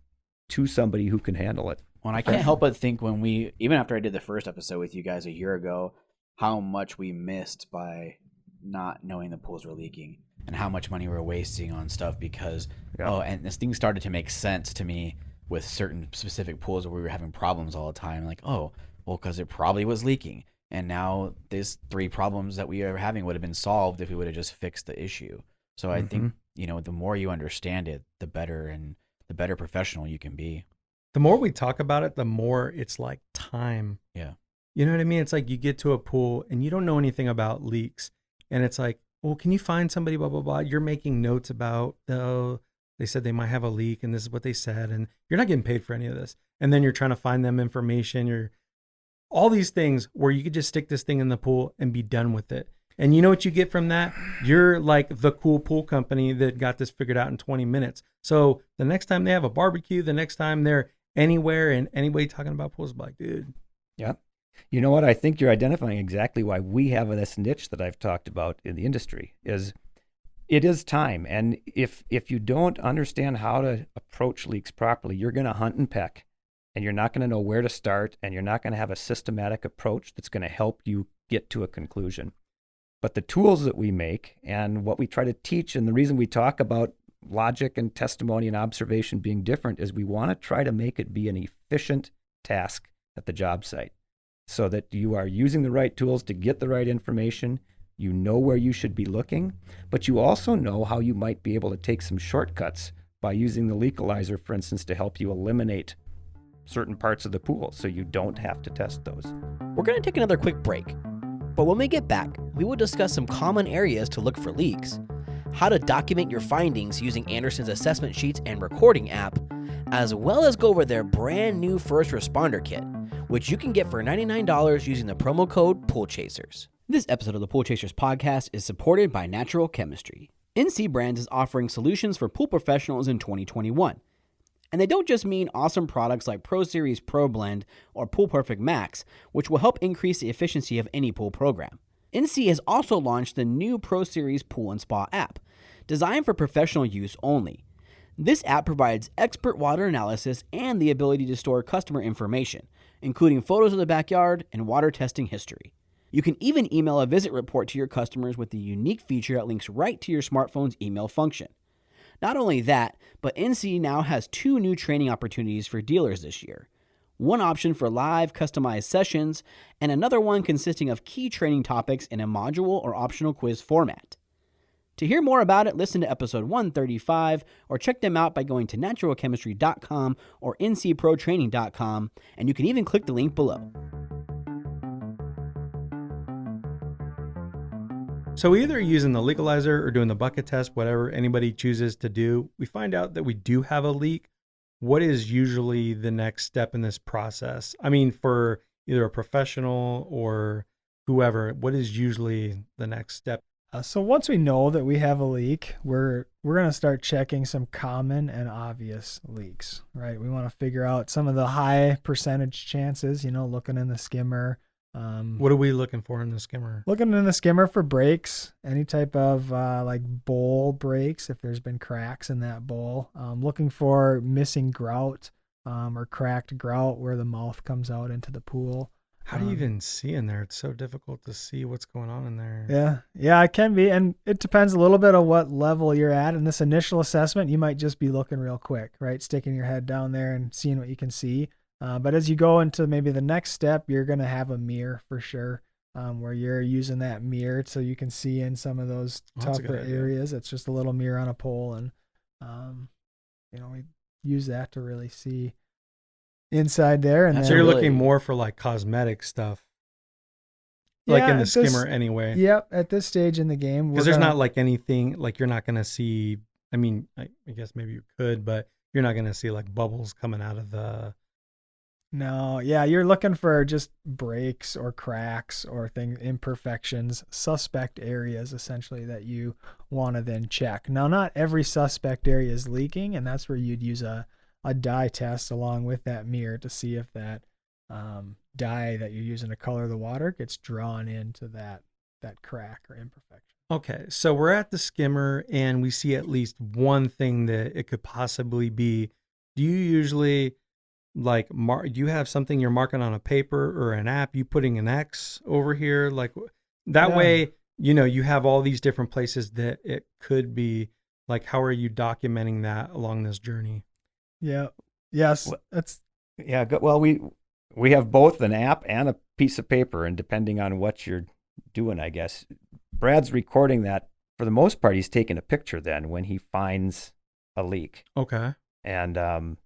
Speaker 1: to somebody who can handle it.
Speaker 4: Well, and I can't help but think even after I did the first episode with you guys a year ago, how much we missed by not knowing the pools were leaking, and how much money we were wasting on stuff because, and this thing started to make sense to me with certain specific pools where we were having problems all the time. Like, because it probably was leaking. And now these 3 problems that we are having would have been solved if we would have just fixed the issue. So I think, the more you understand it, the better, and the better professional you can be.
Speaker 5: The more we talk about it, the more it's like time.
Speaker 4: Yeah.
Speaker 5: You know what I mean? It's like you get to a pool and you don't know anything about leaks. And it's like, well, can you find somebody, blah, blah, blah. You're making notes about, they said they might have a leak and this is what they said. And you're not getting paid for any of this. And then you're trying to find them information. all these things where you could just stick this thing in the pool and be done with it. And you know what you get from that? You're like the cool pool company that got this figured out in 20 minutes. So the next time they have a barbecue, the next time they're anywhere and anybody talking about pools, be like, dude.
Speaker 1: Yeah. You know what? I think you're identifying exactly why we have this niche that I've talked about in the industry is it is time. And if you don't understand how to approach leaks properly, you're going to hunt and peck, and you're not going to know where to start, and you're not going to have a systematic approach that's going to help you get to a conclusion. But the tools that we make and what we try to teach, and the reason we talk about logic and testimony and observation being different is we want to try to make it be an efficient task at the job site so that you are using the right tools to get the right information. You know where you should be looking, but you also know how you might be able to take some shortcuts by using the Leakalyzer, for instance, to help you eliminate certain parts of the pool so you don't have to test those.
Speaker 2: We're going to take another quick break. But when we get back, we will discuss some common areas to look for leaks, how to document your findings using Anderson's assessment sheets and recording app, as well as go over their brand new first responder kit, which you can get for $99 using the promo code POOLCHASERS.
Speaker 4: This episode of the Pool Chasers podcast is supported by Natural Chemistry. NC Brands is offering solutions for pool professionals in 2021. And they don't just mean awesome products like Pro Series Pro Blend or Pool Perfect Max, which will help increase the efficiency of any pool program. NC has also launched the new Pro Series Pool and Spa app, designed for professional use only. This app provides expert water analysis and the ability to store customer information, including photos of the backyard and water testing history. You can even email a visit report to your customers with the unique feature that links right to your smartphone's email function. Not only that, but NC now has 2 new training opportunities for dealers this year. One option for live customized sessions, and another one consisting of key training topics in a module or optional quiz format. To hear more about it, listen to episode 135 or check them out by going to naturalchemistry.com or ncprotraining.com, and you can even click the link below.
Speaker 5: So either using the Leakalyzer or doing the bucket test, whatever anybody chooses to do, we find out that we do have a leak. What is usually the next step in this process? I mean, for either a professional or whoever, what is usually the next step?
Speaker 6: So once we know that we have a leak, we're going to start checking some common and obvious leaks, right? We want to figure out some of the high percentage chances, looking in the skimmer.
Speaker 5: What are we looking for in the skimmer?
Speaker 6: Looking in the skimmer for breaks, any type of like bowl breaks, if there's been cracks in that bowl. Looking for missing grout or cracked grout where the mouth comes out into the pool.
Speaker 5: How do you even see in there? It's so difficult to see what's going on in there.
Speaker 6: Yeah, it can be. And it depends a little bit on what level you're at. In this initial assessment, you might just be looking real quick, right? Sticking your head down there and seeing what you can see. But as you go into maybe the next step, you're going to have a mirror for sure, where you're using that mirror so you can see in some of those tougher areas. It's just a little mirror on a pole, and we use that to really see inside there. And
Speaker 5: so you're looking more for like cosmetic stuff, like in the skimmer anyway.
Speaker 6: Yep, at this stage in the game,
Speaker 5: because there's not like anything like you're not going to see. I mean, I guess maybe you could, but you're not going to see like bubbles coming out of the.
Speaker 6: No, yeah, you're looking for just breaks or cracks or imperfections, suspect areas essentially that you want to then check. Now, not every suspect area is leaking, and that's where you'd use a dye test along with that mirror to see if that dye that you're using to color the water gets drawn into that crack or imperfection.
Speaker 5: Okay, so we're at the skimmer and we see at least one thing that it could possibly be. Do you usually do you have something you're marking on a paper or an app? You putting an X over here like that way, you have all these different places that it could be. Like, how are you documenting that along this journey?
Speaker 6: Yeah. Yes.
Speaker 1: Well, we have both an app and a piece of paper, and depending on what you're doing, I guess Brad's recording that. For the most part, he's taking a picture then when he finds a leak.
Speaker 5: Okay.
Speaker 1: And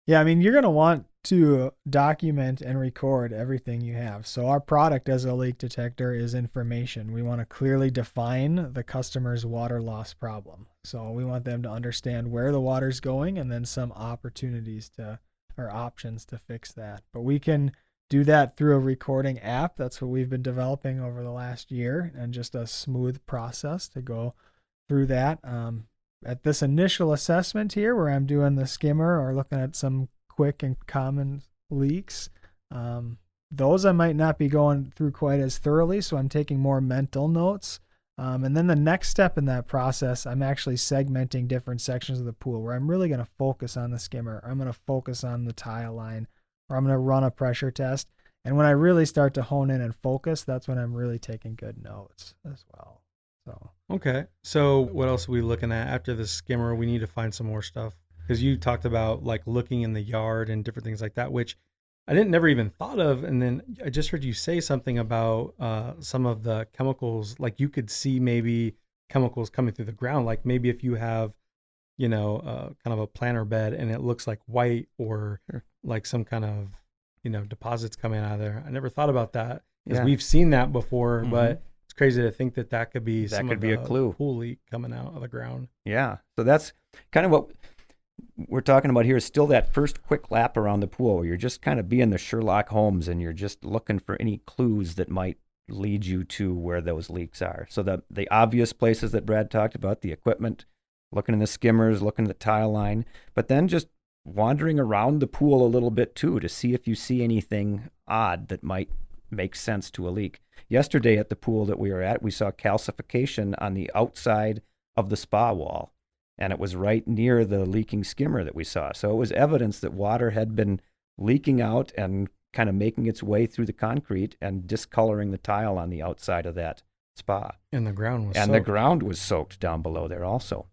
Speaker 6: yeah, I mean, you're going to want to document and record everything you have. So our product as a leak detector is information. We want to clearly define the customer's water loss problem. So we want them to understand where the water's going and then some options to fix that. But we can do that through a recording app. That's what we've been developing over the last year, and just a smooth process to go through that. At this initial assessment here, where I'm doing the skimmer or looking at some quick and common leaks, those I might not be going through quite as thoroughly, so I'm taking more mental notes. And then the next step in that process, I'm actually segmenting different sections of the pool where I'm really going to focus on the skimmer. I'm going to focus on the tile line, or I'm going to run a pressure test. And when I really start to hone in and focus, that's when I'm really taking good notes as well. So
Speaker 5: Okay. So what else are we looking at after the skimmer? We need to find some more stuff, because you talked about like looking in the yard and different things like that, which I didn't never even thought of. And then I just heard you say something about some of the chemicals, like you could see maybe chemicals coming through the ground. Like maybe if you have, kind of a planter bed and it looks like white, or like some kind of, deposits coming out of there. I never thought about that, because we've seen that before, but it's crazy to think that could be
Speaker 1: a clue.
Speaker 5: Pool leak coming out of the ground.
Speaker 1: Yeah. So that's kind of what we're talking about here, is still that first quick lap around the pool where you're just kind of being the Sherlock Holmes and you're just looking for any clues that might lead you to where those leaks are. So the obvious places that Brad talked about, the equipment, looking in the skimmers, looking at the tile line, but then just wandering around the pool a little bit too to see if you see anything odd that might make sense to a leak. Yesterday at the pool that we were at, we saw calcification on the outside of the spa wall, and it was right near the leaking skimmer that we saw. So it was evidence that water had been leaking out and kind of making its way through the concrete and discoloring the tile on the outside of that spa.
Speaker 5: And the ground was
Speaker 1: soaked. The ground was soaked down below there also.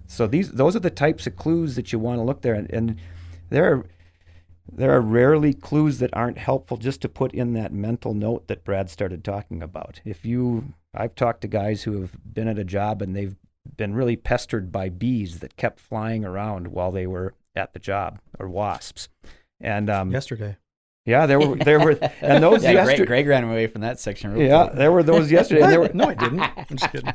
Speaker 1: So those are the types of clues that you want to look there, and there are rarely clues that aren't helpful just to put in that mental note that Brad started talking about. I've talked to guys who have been at a job and they've been really pestered by bees that kept flying around while they were at the job, or wasps. And
Speaker 5: yesterday.
Speaker 1: Yeah, there were, and those
Speaker 4: Greg ran away from that section. Real quick.
Speaker 1: There were those yesterday. And
Speaker 5: no, I didn't. I'm just kidding.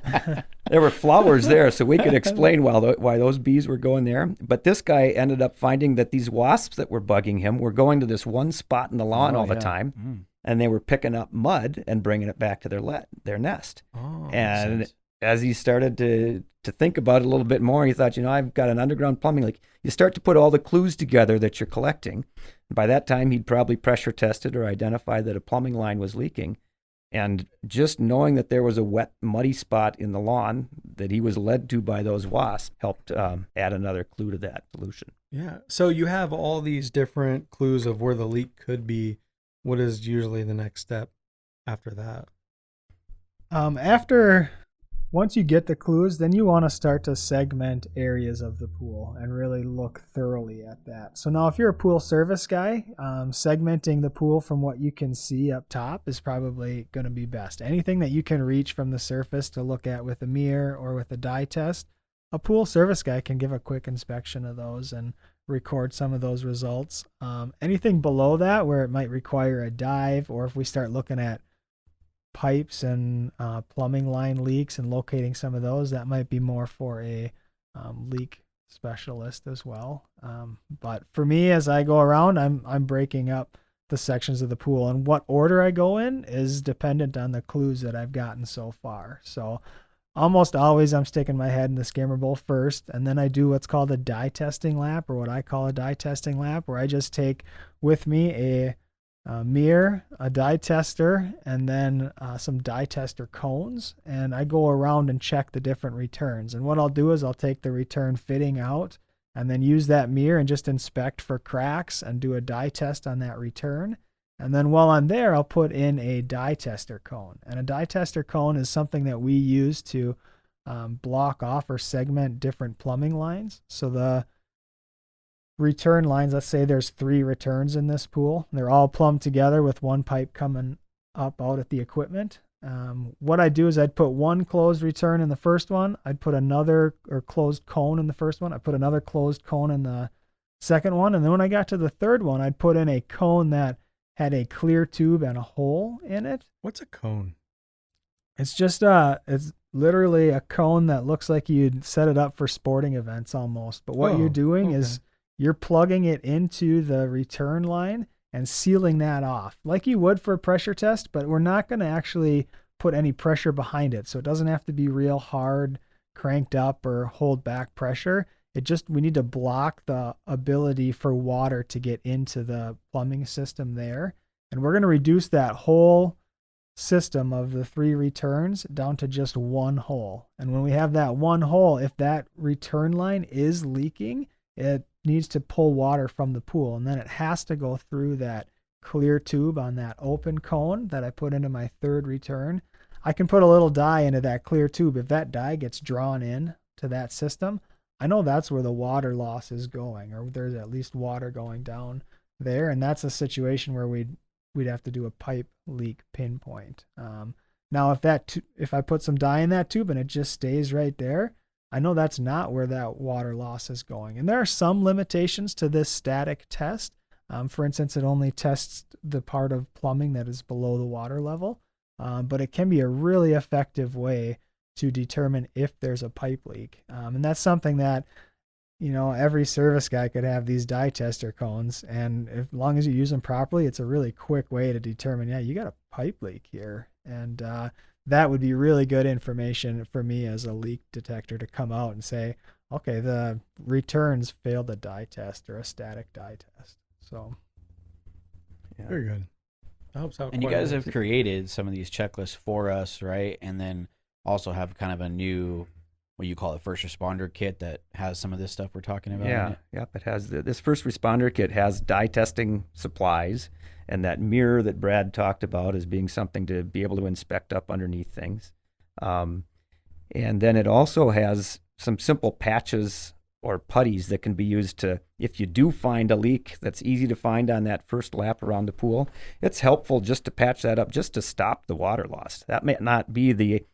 Speaker 1: There were flowers there, so we could explain why those bees were going there. But this guy ended up finding that these wasps that were bugging him were going to this one spot in the lawn all the time, and they were picking up mud and bringing it back to their nest.
Speaker 5: Oh,
Speaker 1: and as he started to think about it a little bit more, he thought, I've got an underground plumbing leak. You start to put all the clues together that you're collecting. By that time, he'd probably pressure tested or identified that a plumbing line was leaking. And just knowing that there was a wet, muddy spot in the lawn that he was led to by those wasps helped add another clue to that solution.
Speaker 5: Yeah. So you have all these different clues of where the leak could be. What is usually the next step after that?
Speaker 6: Once you get the clues, then you want to start to segment areas of the pool and really look thoroughly at that. So now if you're a pool service guy, segmenting the pool from what you can see up top is probably going to be best. Anything that you can reach from the surface to look at with a mirror or with a dye test, a pool service guy can give a quick inspection of those and record some of those results. Anything below that where it might require a dive, or if we start looking at pipes and plumbing line leaks and locating some of those, that might be more for a leak specialist as well. But for me, as I go around, I'm breaking up the sections of the pool, and what order I go in is dependent on the clues that I've gotten so far. So almost always I'm sticking my head in the skimmer bowl first, and then I do what's called a dye testing lap, or what I call a dye testing lap, where I just take with me a mirror, a dye tester, and then some dye tester cones, and I go around and check the different returns. And what I'll do is I'll take the return fitting out and then use that mirror and just inspect for cracks and do a dye test on that return. And then while I'm there, I'll put in a dye tester cone. And a dye tester cone is something that we use to block off or segment different plumbing lines. So the return lines, let's say there's 3 returns in this pool. They're all plumbed together with one pipe coming up out at the equipment. What I do is I'd put one closed return in the first one. I'd put another or closed cone in the first one. I put another closed cone in the second one. And then when I got to the third one, I'd put in a cone that had a clear tube and a hole in it.
Speaker 5: What's a cone?
Speaker 6: It's just it's literally a cone that looks like you'd set it up for sporting events almost. But what you're doing is you're plugging it into the return line, and sealing that off like you would for a pressure test, but we're not going to actually put any pressure behind it. So it doesn't have to be real hard, cranked up, or hold back pressure. We need to block the ability for water to get into the plumbing system there. And we're going to reduce that whole system of the 3 returns down to just 1 hole. And when we have that 1 hole, if that return line is leaking, it needs to pull water from the pool. And then it has to go through that clear tube on that open cone that I put into my 3rd return. I can put a little dye into that clear tube. If that dye gets drawn in to that system, I know that's where the water loss is going, or there's at least water going down there. And that's a situation where we'd have to do a pipe leak pinpoint. Now, if I put some dye in that tube and it just stays right there, I know that's not where that water loss is going. And there are some limitations to this static test. For instance, it only tests the part of plumbing that is below the water level, but it can be a really effective way to determine if there's a pipe leak. And that's something that, every service guy could have these dye tester cones. And as long as you use them properly, it's a really quick way to determine, you got a pipe leak here. And that would be really good information for me as a leak detector to come out and say, okay, the returns failed a dye test or a static dye test. So,
Speaker 1: Yeah.
Speaker 5: Very good. That helps out.
Speaker 4: And you
Speaker 5: quite a
Speaker 4: guys
Speaker 5: bit.
Speaker 4: have created some of these checklists for us, right? And then also have kind of a new, what you call it, first responder kit that has some of this stuff we're talking about. in
Speaker 1: Yeah,
Speaker 4: it.
Speaker 1: yep. It has this first responder kit has dye testing supplies, and that mirror that Brad talked about as being something to be able to inspect up underneath things. And then it also has some simple patches or putties that can be used to, if you do find a leak that's easy to find on that first lap around the pool, it's helpful just to patch that up, just to stop the water loss. That may not be the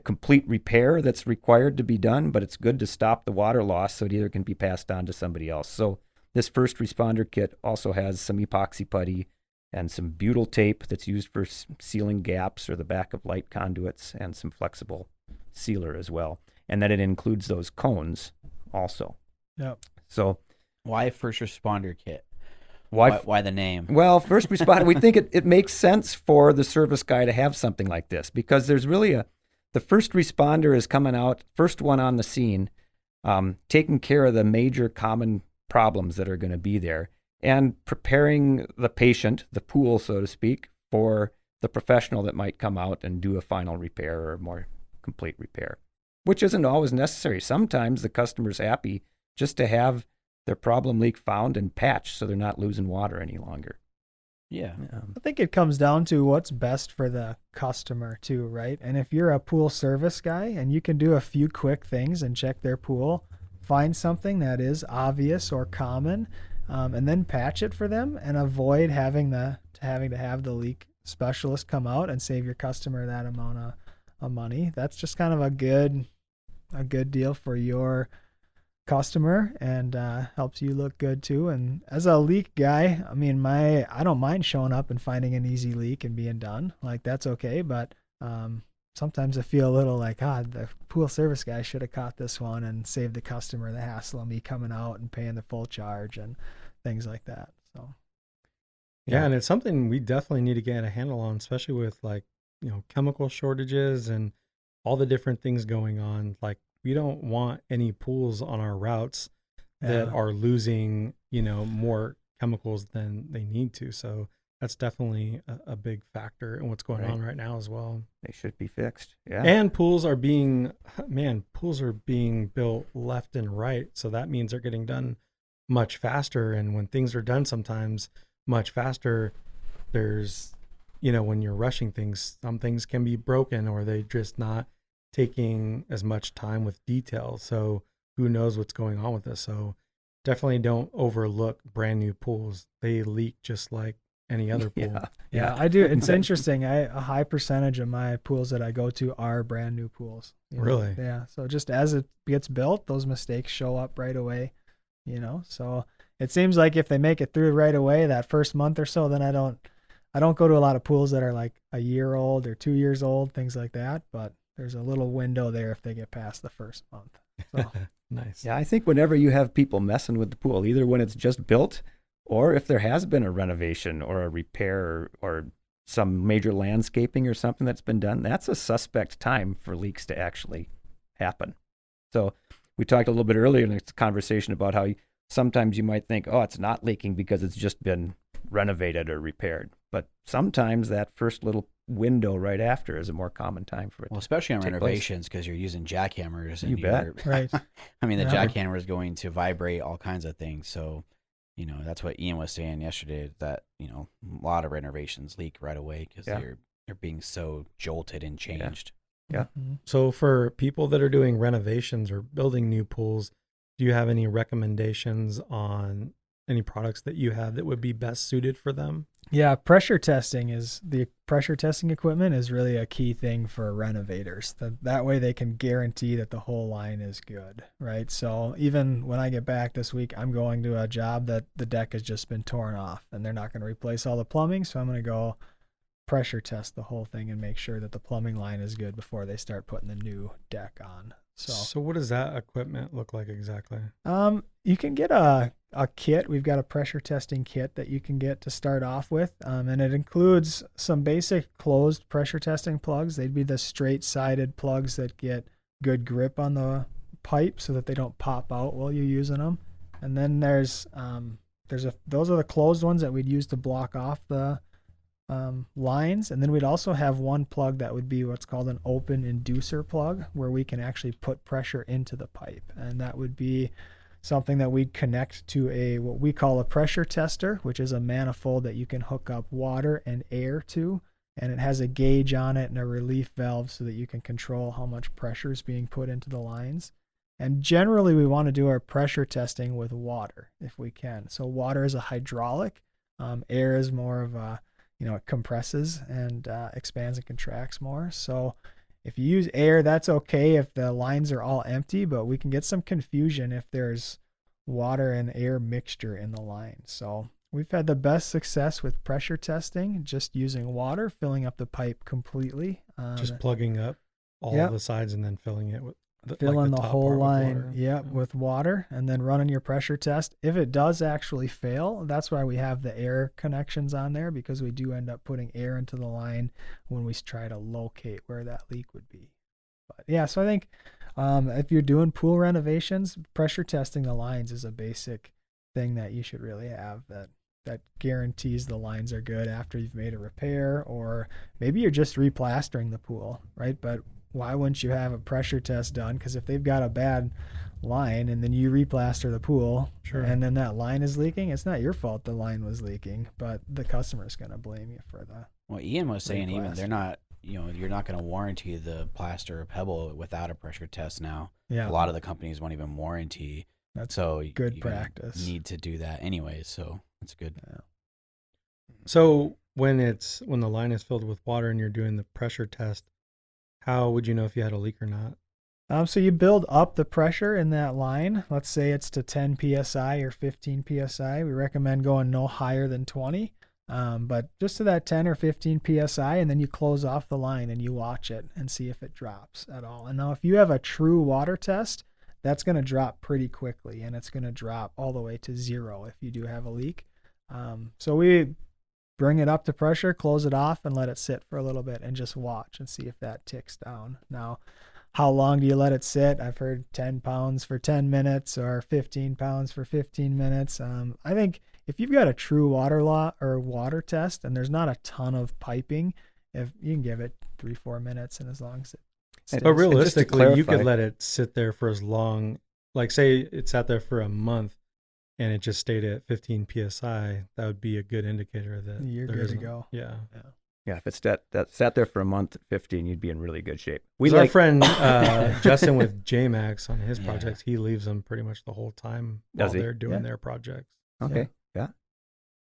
Speaker 1: complete repair that's required to be done, but it's good to stop the water loss so it either can be passed on to somebody else. So this first responder kit also has some epoxy putty and some butyl tape that's used for sealing gaps or the back of light conduits, and some flexible sealer as well. And then it includes those cones also.
Speaker 6: Yep.
Speaker 1: So
Speaker 4: Why first responder kit?
Speaker 1: why
Speaker 4: Why the name?
Speaker 1: Well, first responder, we think it makes sense for the service guy to have something like this, because there's really the first responder is coming out, first one on the scene, taking care of the major common problems that are going to be there, and preparing the patient, the pool, so to speak, for the professional that might come out and do a final repair or a more complete repair, which isn't always necessary. Sometimes the customer's happy just to have their problem leak found and patched so they're not losing water any longer.
Speaker 4: Yeah.
Speaker 6: I think it comes down to what's best for the customer too, right? And if you're a pool service guy and you can do a few quick things and check their pool, find something that is obvious or common, and then patch it for them, and avoid having to have the leak specialist come out and save your customer that amount of money. That's just kind of a good deal for your customer, and helps you look good too. And as a leak guy, I mean, I don't mind showing up and finding an easy leak and being done. Like, that's okay. But sometimes I feel a little like, the pool service guy should have caught this one and saved the customer the hassle of me coming out and paying the full charge and things like that. So
Speaker 5: Yeah, and it's something we definitely need to get a handle on, especially with chemical shortages and all the different things going on. Like, we don't want any pools on our routes that are losing, more chemicals than they need to. So that's definitely a big factor in what's going on right now as well.
Speaker 1: They should be fixed. Yeah.
Speaker 5: And pools are being built left and right. So that means they're getting done much faster. And when things are done sometimes much faster, there's, when you're rushing things, some things can be broken, or they just not taking as much time with detail. So who knows what's going on with this? So definitely don't overlook brand new pools. They leak just like any other pool.
Speaker 6: Yeah, I do. It's interesting. A high percentage of my pools that I go to are brand new pools.
Speaker 5: Really?
Speaker 6: Yeah. So just as it gets built, those mistakes show up right away. So it seems like if they make it through right away that first month or so, then I don't go to a lot of pools that are like a year old or 2 years old, things like that. But there's a little window there if they get past the first month. So.
Speaker 5: Nice.
Speaker 1: Yeah, I think whenever you have people messing with the pool, either when it's just built or if there has been a renovation or a repair or some major landscaping or something that's been done, that's a suspect time for leaks to actually happen. So we talked a little bit earlier in this conversation about how sometimes you might think, oh, it's not leaking because it's just been renovated or repaired. But sometimes that first little window right after is a more common time for it.
Speaker 4: Well, especially on
Speaker 1: take
Speaker 4: renovations, because you're using jackhammers. And
Speaker 1: You bet.
Speaker 6: Right.
Speaker 4: I mean, the
Speaker 6: Yeah.
Speaker 4: jackhammer is going to vibrate all kinds of things. So, that's what Ian was saying yesterday, that, a lot of renovations leak right away because they're being so jolted and changed.
Speaker 1: Yeah.
Speaker 6: Mhm.
Speaker 5: So for people that are doing renovations or building new pools, do you have any recommendations on any products that you have that would be best suited for them?
Speaker 6: Yeah, pressure testing equipment is really a key thing for renovators. That way they can guarantee that the whole line is good, right? So even when I get back this week, I'm going to a job that the deck has just been torn off and they're not going to replace all the plumbing. So I'm going to go pressure test the whole thing and make sure that the plumbing line is good before they start putting the new deck on.
Speaker 5: So what does that equipment look like exactly?
Speaker 6: You can get a kit. We've got a pressure testing kit that you can get to start off with. And it includes some basic closed pressure testing plugs. They'd be the straight sided plugs that get good grip on the pipe so that they don't pop out while you're using them. And then those are the closed ones that we'd use to block off the lines. And then we'd also have one plug that would be what's called an open inducer plug, where we can actually put pressure into the pipe. And that would be something that we'd connect to what we call a pressure tester, which is a manifold that you can hook up water and air to. And it has a gauge on it and a relief valve so that you can control how much pressure is being put into the lines. And generally we want to do our pressure testing with water if we can. So water is a hydraulic. Air is more of a, it compresses and expands and contracts more. So if you use air, that's okay if the lines are all empty, but we can get some confusion if there's water and air mixture in the line. So we've had the best success with pressure testing, just using water, filling up the pipe completely.
Speaker 5: Just plugging up all
Speaker 6: Yep.
Speaker 5: the sides and then filling it with
Speaker 6: Filling the
Speaker 5: top
Speaker 6: whole
Speaker 5: part with
Speaker 6: line,
Speaker 5: water.
Speaker 6: with water, and then running your pressure test. If it does actually fail, that's why we have the air connections on there, because we do end up putting air into the line when we try to locate where that leak would be. But yeah, so I think if you're doing pool renovations, pressure testing the lines is a basic thing that you should really have that guarantees the lines are good after you've made a repair, or maybe you're just replastering the pool, right? But why wouldn't you have a pressure test done? Because if they've got a bad line and then you replaster the pool,
Speaker 5: Sure.
Speaker 6: and then that line is leaking, it's not your fault the line was leaking, but the customer's going to blame you for the.
Speaker 4: Well, Ian was saying even
Speaker 6: Replaster.
Speaker 4: they're not, you're not going to warranty the plaster or pebble without a pressure test now.
Speaker 6: Yeah,
Speaker 4: A lot of the companies won't even warranty.
Speaker 6: that's
Speaker 4: So
Speaker 6: good
Speaker 4: you
Speaker 6: practice.
Speaker 4: need to do that anyways. So that's good.
Speaker 5: So when the line is filled with water and you're doing the pressure test, how would you know if you had a leak or not?
Speaker 6: So you build up the pressure in that line. Let's say it's to 10 psi or 15 psi. We recommend going no higher than 20, but just to that 10 or 15 psi, and then you close off the line and you watch it and see if it drops at all. And now if you have a true water test, that's going to drop pretty quickly, and it's going to drop all the way to 0 if you do have a leak. So we bring it up to pressure, close it off, and let it sit for a little bit and just watch and see if that ticks down. Now, how long do you let it sit? I've heard 10 pounds for 10 minutes or 15 pounds for 15 minutes. I think if you've got a true water test and there's not a ton of piping, if you can give it 3-4 minutes, and as long as it stays.
Speaker 5: But realistically, you could
Speaker 1: clarify-
Speaker 5: let it sit there for as long, like say it sat there for a month and it just stayed at 15 psi, that would be a good indicator that
Speaker 6: You're
Speaker 5: there
Speaker 6: good to
Speaker 5: isn't-
Speaker 6: go.
Speaker 5: Yeah.
Speaker 1: Yeah, if it's that sat there for a month at 15, you'd be in really good shape.
Speaker 5: Our friend Justin with JMax on his
Speaker 4: Yeah.
Speaker 5: projects, he leaves them pretty much the whole time
Speaker 1: Does
Speaker 5: while
Speaker 1: he?
Speaker 5: they're doing
Speaker 6: Yeah.
Speaker 5: their projects.
Speaker 1: Okay.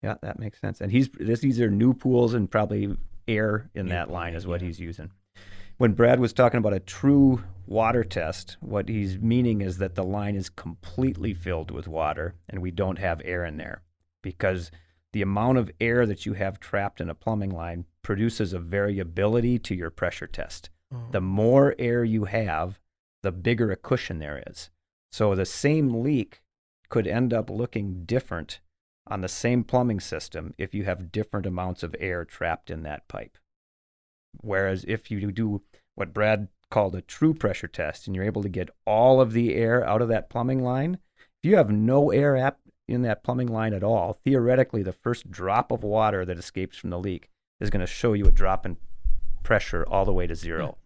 Speaker 1: Yeah, that makes sense. And these are new pools and probably air in
Speaker 4: New
Speaker 1: that
Speaker 4: pool,
Speaker 1: line is what
Speaker 4: yeah.
Speaker 1: he's using. When Brad was talking about a true water test, what he's meaning is that the line is completely filled with water and we don't have air in there, because the amount of air that you have trapped in a plumbing line produces a variability to your pressure test. The more air you have, the bigger a cushion there is. So the same leak could end up looking different on the same plumbing system if you have different amounts of air trapped in that pipe. Whereas if you do what Brad called a true pressure test and you're able to get all of the air out of that plumbing line, if you have no air in that plumbing line at all, theoretically the first drop of water that escapes from the leak is going to show you a drop in pressure all the way to 0.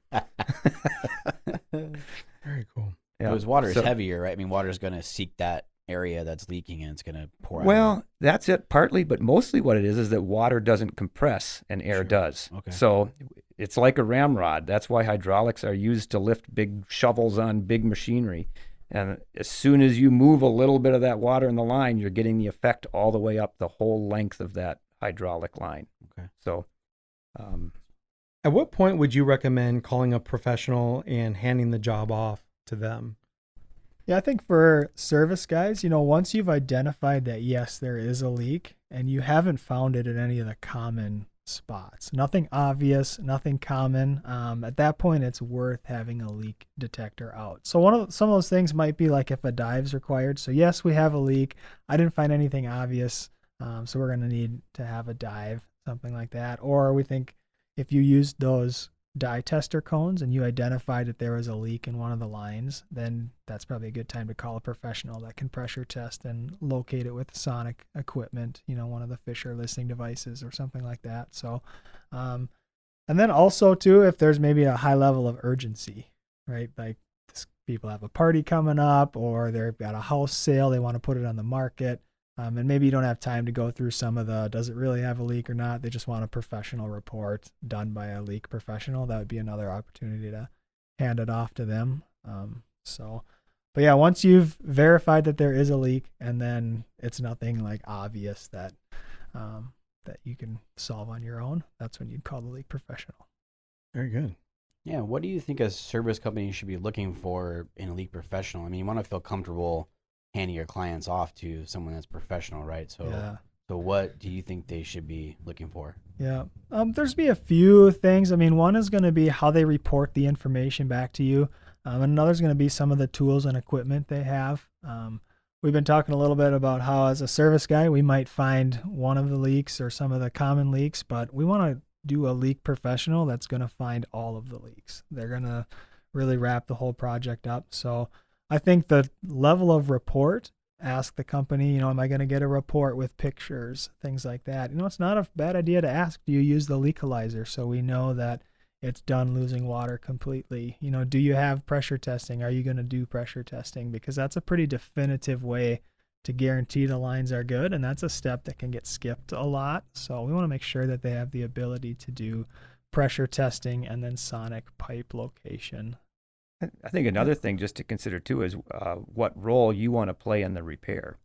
Speaker 5: Very cool.
Speaker 1: Yeah.
Speaker 4: Because water is
Speaker 1: So-
Speaker 4: heavier, right? I mean, water is going to seek that area that's leaking and it's going to pour out.
Speaker 1: Well, that's it partly, but mostly what it is that water doesn't compress and air
Speaker 4: Sure.
Speaker 1: does.
Speaker 4: Okay.
Speaker 1: So it's like a ramrod. That's why hydraulics are used to lift big shovels on big machinery. And as soon as you move a little bit of that water in the line, you're getting the effect all the way up the whole length of that hydraulic line.
Speaker 4: Okay.
Speaker 1: So,
Speaker 5: At what point would you recommend calling a professional and handing the job off to them?
Speaker 6: Yeah, I think for service guys, once you've identified that, yes, there is a leak and you haven't found it in any of the common spots, nothing obvious, nothing common, at that point, it's worth having a leak detector out. So some of those things might be like if a dive's required. So yes, we have a leak. I didn't find anything obvious. So we're going to need to have a dive, something like that. Or we think if you used those dye tester cones and you identified that there was a leak in one of the lines, then that's probably a good time to call a professional that can pressure test and locate it with sonic equipment, one of the Fisher listening devices or something like that. So, and then also too, if there's maybe a high level of urgency, right? Like people have a party coming up or they've got a house sale, they want to put it on the market. And maybe you don't have time to go through some of the, does it really have a leak or not? They just want a professional report done by a leak professional. That would be another opportunity to hand it off to them. But yeah, once you've verified that there is a leak and then it's nothing like obvious that you can solve on your own, that's when you'd call the leak professional.
Speaker 5: Very good.
Speaker 4: Yeah. What do you think a service company should be looking for in a leak professional? I mean, you want to feel comfortable handing your clients off to someone that's professional, right? So,
Speaker 6: Yeah.
Speaker 4: So what do you think they should be looking for?
Speaker 6: Yeah. There's be a few things. I mean, one is going to be how they report the information back to you. And another is going to be some of the tools and equipment they have. We've been talking a little bit about how as a service guy, we might find one of the leaks or some of the common leaks, but we want to do a leak professional that's going to find all of the leaks. They're going to really wrap the whole project up. So I think the level of report, ask the company, am I going to get a report with pictures, things like that. It's not a bad idea to ask, do you use the Leakalyzer so we know that it's done losing water completely? Do you have pressure testing? Are you going to do pressure testing? Because that's a pretty definitive way to guarantee the lines are good. And that's a step that can get skipped a lot. So we want to make sure that they have the ability to do pressure testing and then sonic pipe location.
Speaker 1: I think another thing just to consider too is what role you want to play in the repair.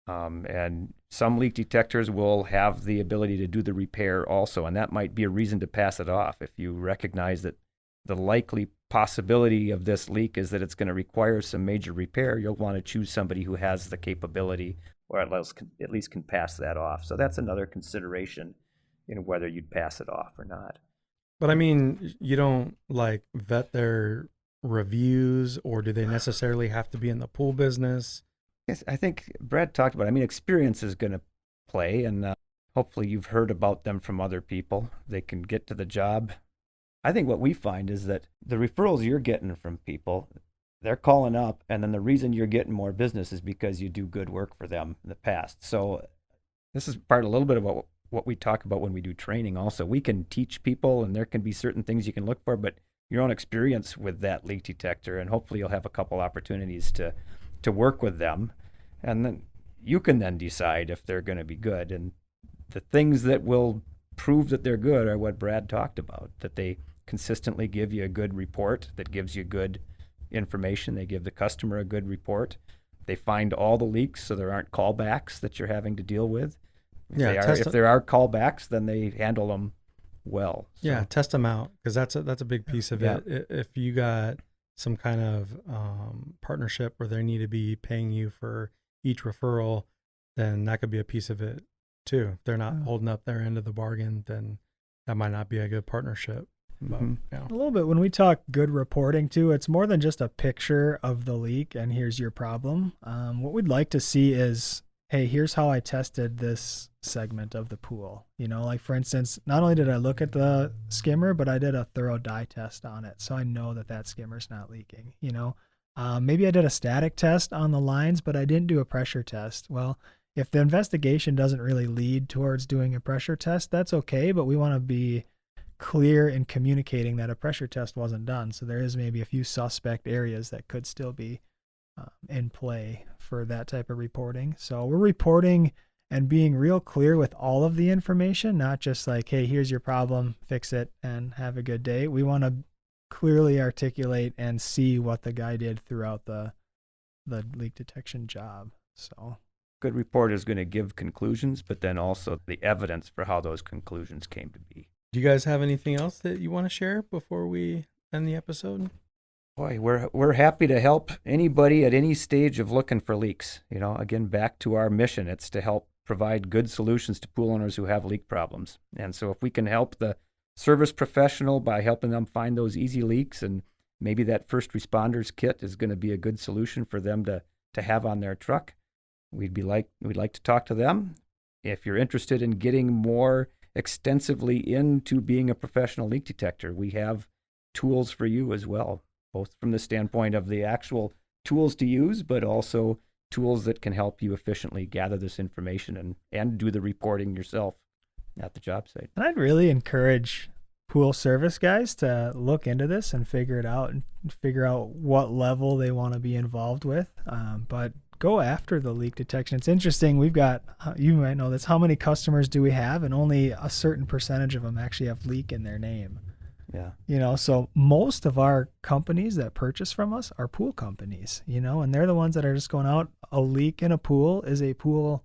Speaker 1: And some leak detectors will have the ability to do the repair also, and that might be a reason to pass it off. If you recognize that the likely possibility of this leak is that it's going to require some major repair, you'll want to choose somebody who has the capability or at least can pass that off. So that's another consideration in whether you'd pass it off or not.
Speaker 5: But I mean, you don't like vet their reviews, or do they necessarily have to be in the pool business?
Speaker 1: Yes, I think Brad talked about it. I mean, experience is going to play, and hopefully you've heard about them from other people. They can get to the job. I think what we find is that the referrals you're getting from people, they're calling up, and then the reason you're getting more business is because you do good work for them in the past. So this is a little bit about what we talk about when we do training also. We can teach people, and there can be certain things you can look for, but your own experience with that leak detector, and hopefully you'll have a couple opportunities to work with them, and then you can then decide if they're going to be good. And the things that will prove that they're good are what Brad talked about, that they consistently give you a good report that gives you good information. They give the customer a good report. They find all the leaks so there aren't callbacks that you're having to deal with. If there are callbacks, then they handle them well. So.
Speaker 5: Yeah, test them out, because that's a big piece of it. If you got some kind of partnership where they need to be paying you for each referral, then that could be a piece of it too. If they're not holding up their end of the bargain, then that might not be a good partnership.
Speaker 1: Mm-hmm.
Speaker 5: But,
Speaker 6: A little bit when we talk good reporting too, it's more than just a picture of the leak and here's your problem. What we'd like to see is hey, here's how I tested this segment of the pool. You know, like for instance, not only did I look at the skimmer, but I did a thorough dye test on it. So I know that that skimmer's not leaking, you know. Maybe I did a static test on the lines, but I didn't do a pressure test. Well, if the investigation doesn't really lead towards doing a pressure test, that's okay, but we want to be clear in communicating that a pressure test wasn't done. So there is maybe a few suspect areas that could still be in play for that type of reporting. So we're reporting and being real clear with all of the information, not just like, hey, here's your problem, fix it, and have a good day. We want to clearly articulate and see what the guy did throughout the leak detection job. So
Speaker 1: Good report is going to give conclusions, but then also the evidence for how those conclusions came to be.
Speaker 5: Do you guys have anything else that you want to share before we end the episode?
Speaker 1: Boy, we're happy to help anybody at any stage of looking for leaks. You know, again, back to our mission, it's to help provide good solutions to pool owners who have leak problems. And so if we can help the service professional by helping them find those easy leaks, and maybe that first responders kit is going to be a good solution for them to have on their truck, we'd like to talk to them. If you're interested in getting more extensively into being a professional leak detector, we have tools for you as well, both from the standpoint of the actual tools to use, but also tools that can help you efficiently gather this information and do the reporting yourself at the job site.
Speaker 6: And I'd really encourage pool service guys to look into this and figure it out and figure out what level they want to be involved with. But go after the leak detection. It's interesting. We've got, you might know this, how many customers do we have? And only a certain percentage of them actually have leak in their name.
Speaker 1: Yeah.
Speaker 6: You know, so most of our companies that purchase from us are pool companies, you know, and they're the ones that are just going out. A leak in a pool is a pool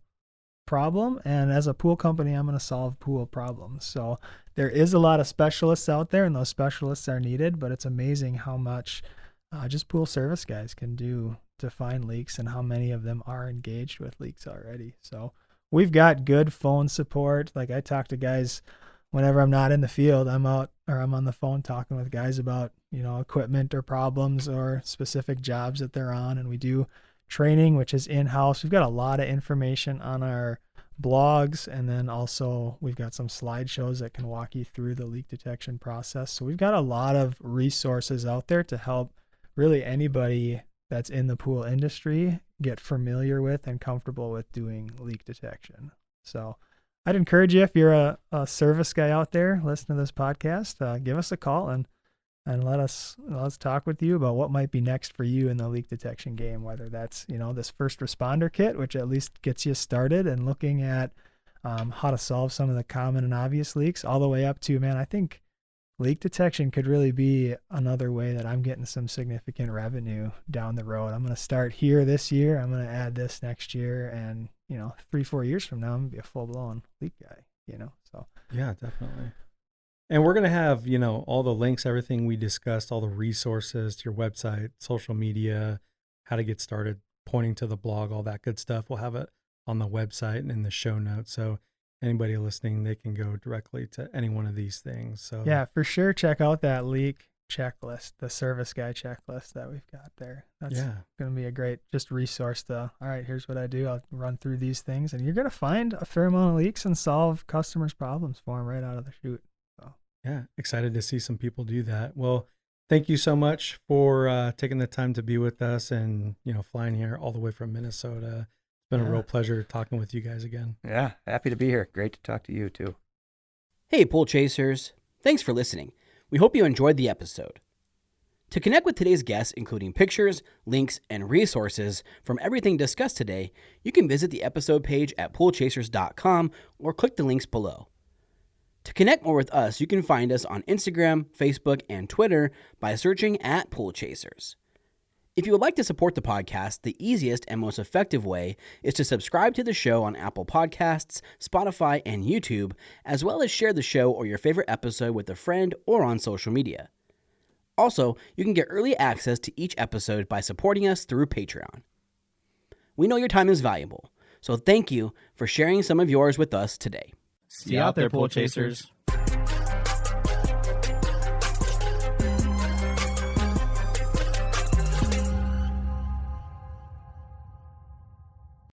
Speaker 6: problem. And as a pool company, I'm going to solve pool problems. So there is a lot of specialists out there, and those specialists are needed, but it's amazing how much just pool service guys can do to find leaks and how many of them are engaged with leaks already. So we've got good phone support. Like I talk to guys whenever I'm not in the field, I'm out or I'm on the phone talking with guys about, you know, equipment or problems or specific jobs that they're on. And we do training, which is in-house. We've got a lot of information on our blogs. And then also we've got some slideshows that can walk you through the leak detection process. So we've got a lot of resources out there to help really anybody that's in the pool industry get familiar with and comfortable with doing leak detection. So I'd encourage you, if you're a service guy out there, listen to this podcast, give us a call and let's talk with you about what might be next for you in the leak detection game, whether that's, you know, this first responder kit, which at least gets you started and looking at how to solve some of the common and obvious leaks, all the way up to, man, I think leak detection could really be another way that I'm getting some significant revenue down the road. I'm going to start here this year. I'm going to add this next year. And, you know, 3-4 years from now, I'm going to be a full-blown leak guy, you know, so.
Speaker 5: Yeah, definitely. And we're going to have, you know, all the links, everything we discussed, all the resources to your website, social media, how to get started, pointing to the blog, all that good stuff. We'll have it on the website and in the show notes. So anybody listening, they can go directly to any one of these things. So
Speaker 6: yeah, for sure. Check out that leak checklist, the service guy checklist that we've got there. That's going to be a great just resource to, all right, here's what I do. I'll run through these things and you're going to find a fair amount of leaks and solve customers' problems for them right out of the chute. So
Speaker 5: yeah, excited to see some people do that. Well, thank you so much for taking the time to be with us and, you know, flying here all the way from Minnesota. It's been a real pleasure talking with you guys again.
Speaker 1: Yeah, happy to be here. Great to talk to you too.
Speaker 2: Hey, Pool Chasers. Thanks for listening. We hope you enjoyed the episode. To connect with today's guests, including pictures, links, and resources from everything discussed today, you can visit the episode page at poolchasers.com or click the links below. To connect more with us, you can find us on Instagram, Facebook, and Twitter by searching at Pool Chasers. If you would like to support the podcast, the easiest and most effective way is to subscribe to the show on Apple Podcasts, Spotify, and YouTube, as well as share the show or your favorite episode with a friend or on social media. Also, you can get early access to each episode by supporting us through Patreon. We know your time is valuable, so thank you for sharing some of yours with us today.
Speaker 3: See you out there, Pool Chasers.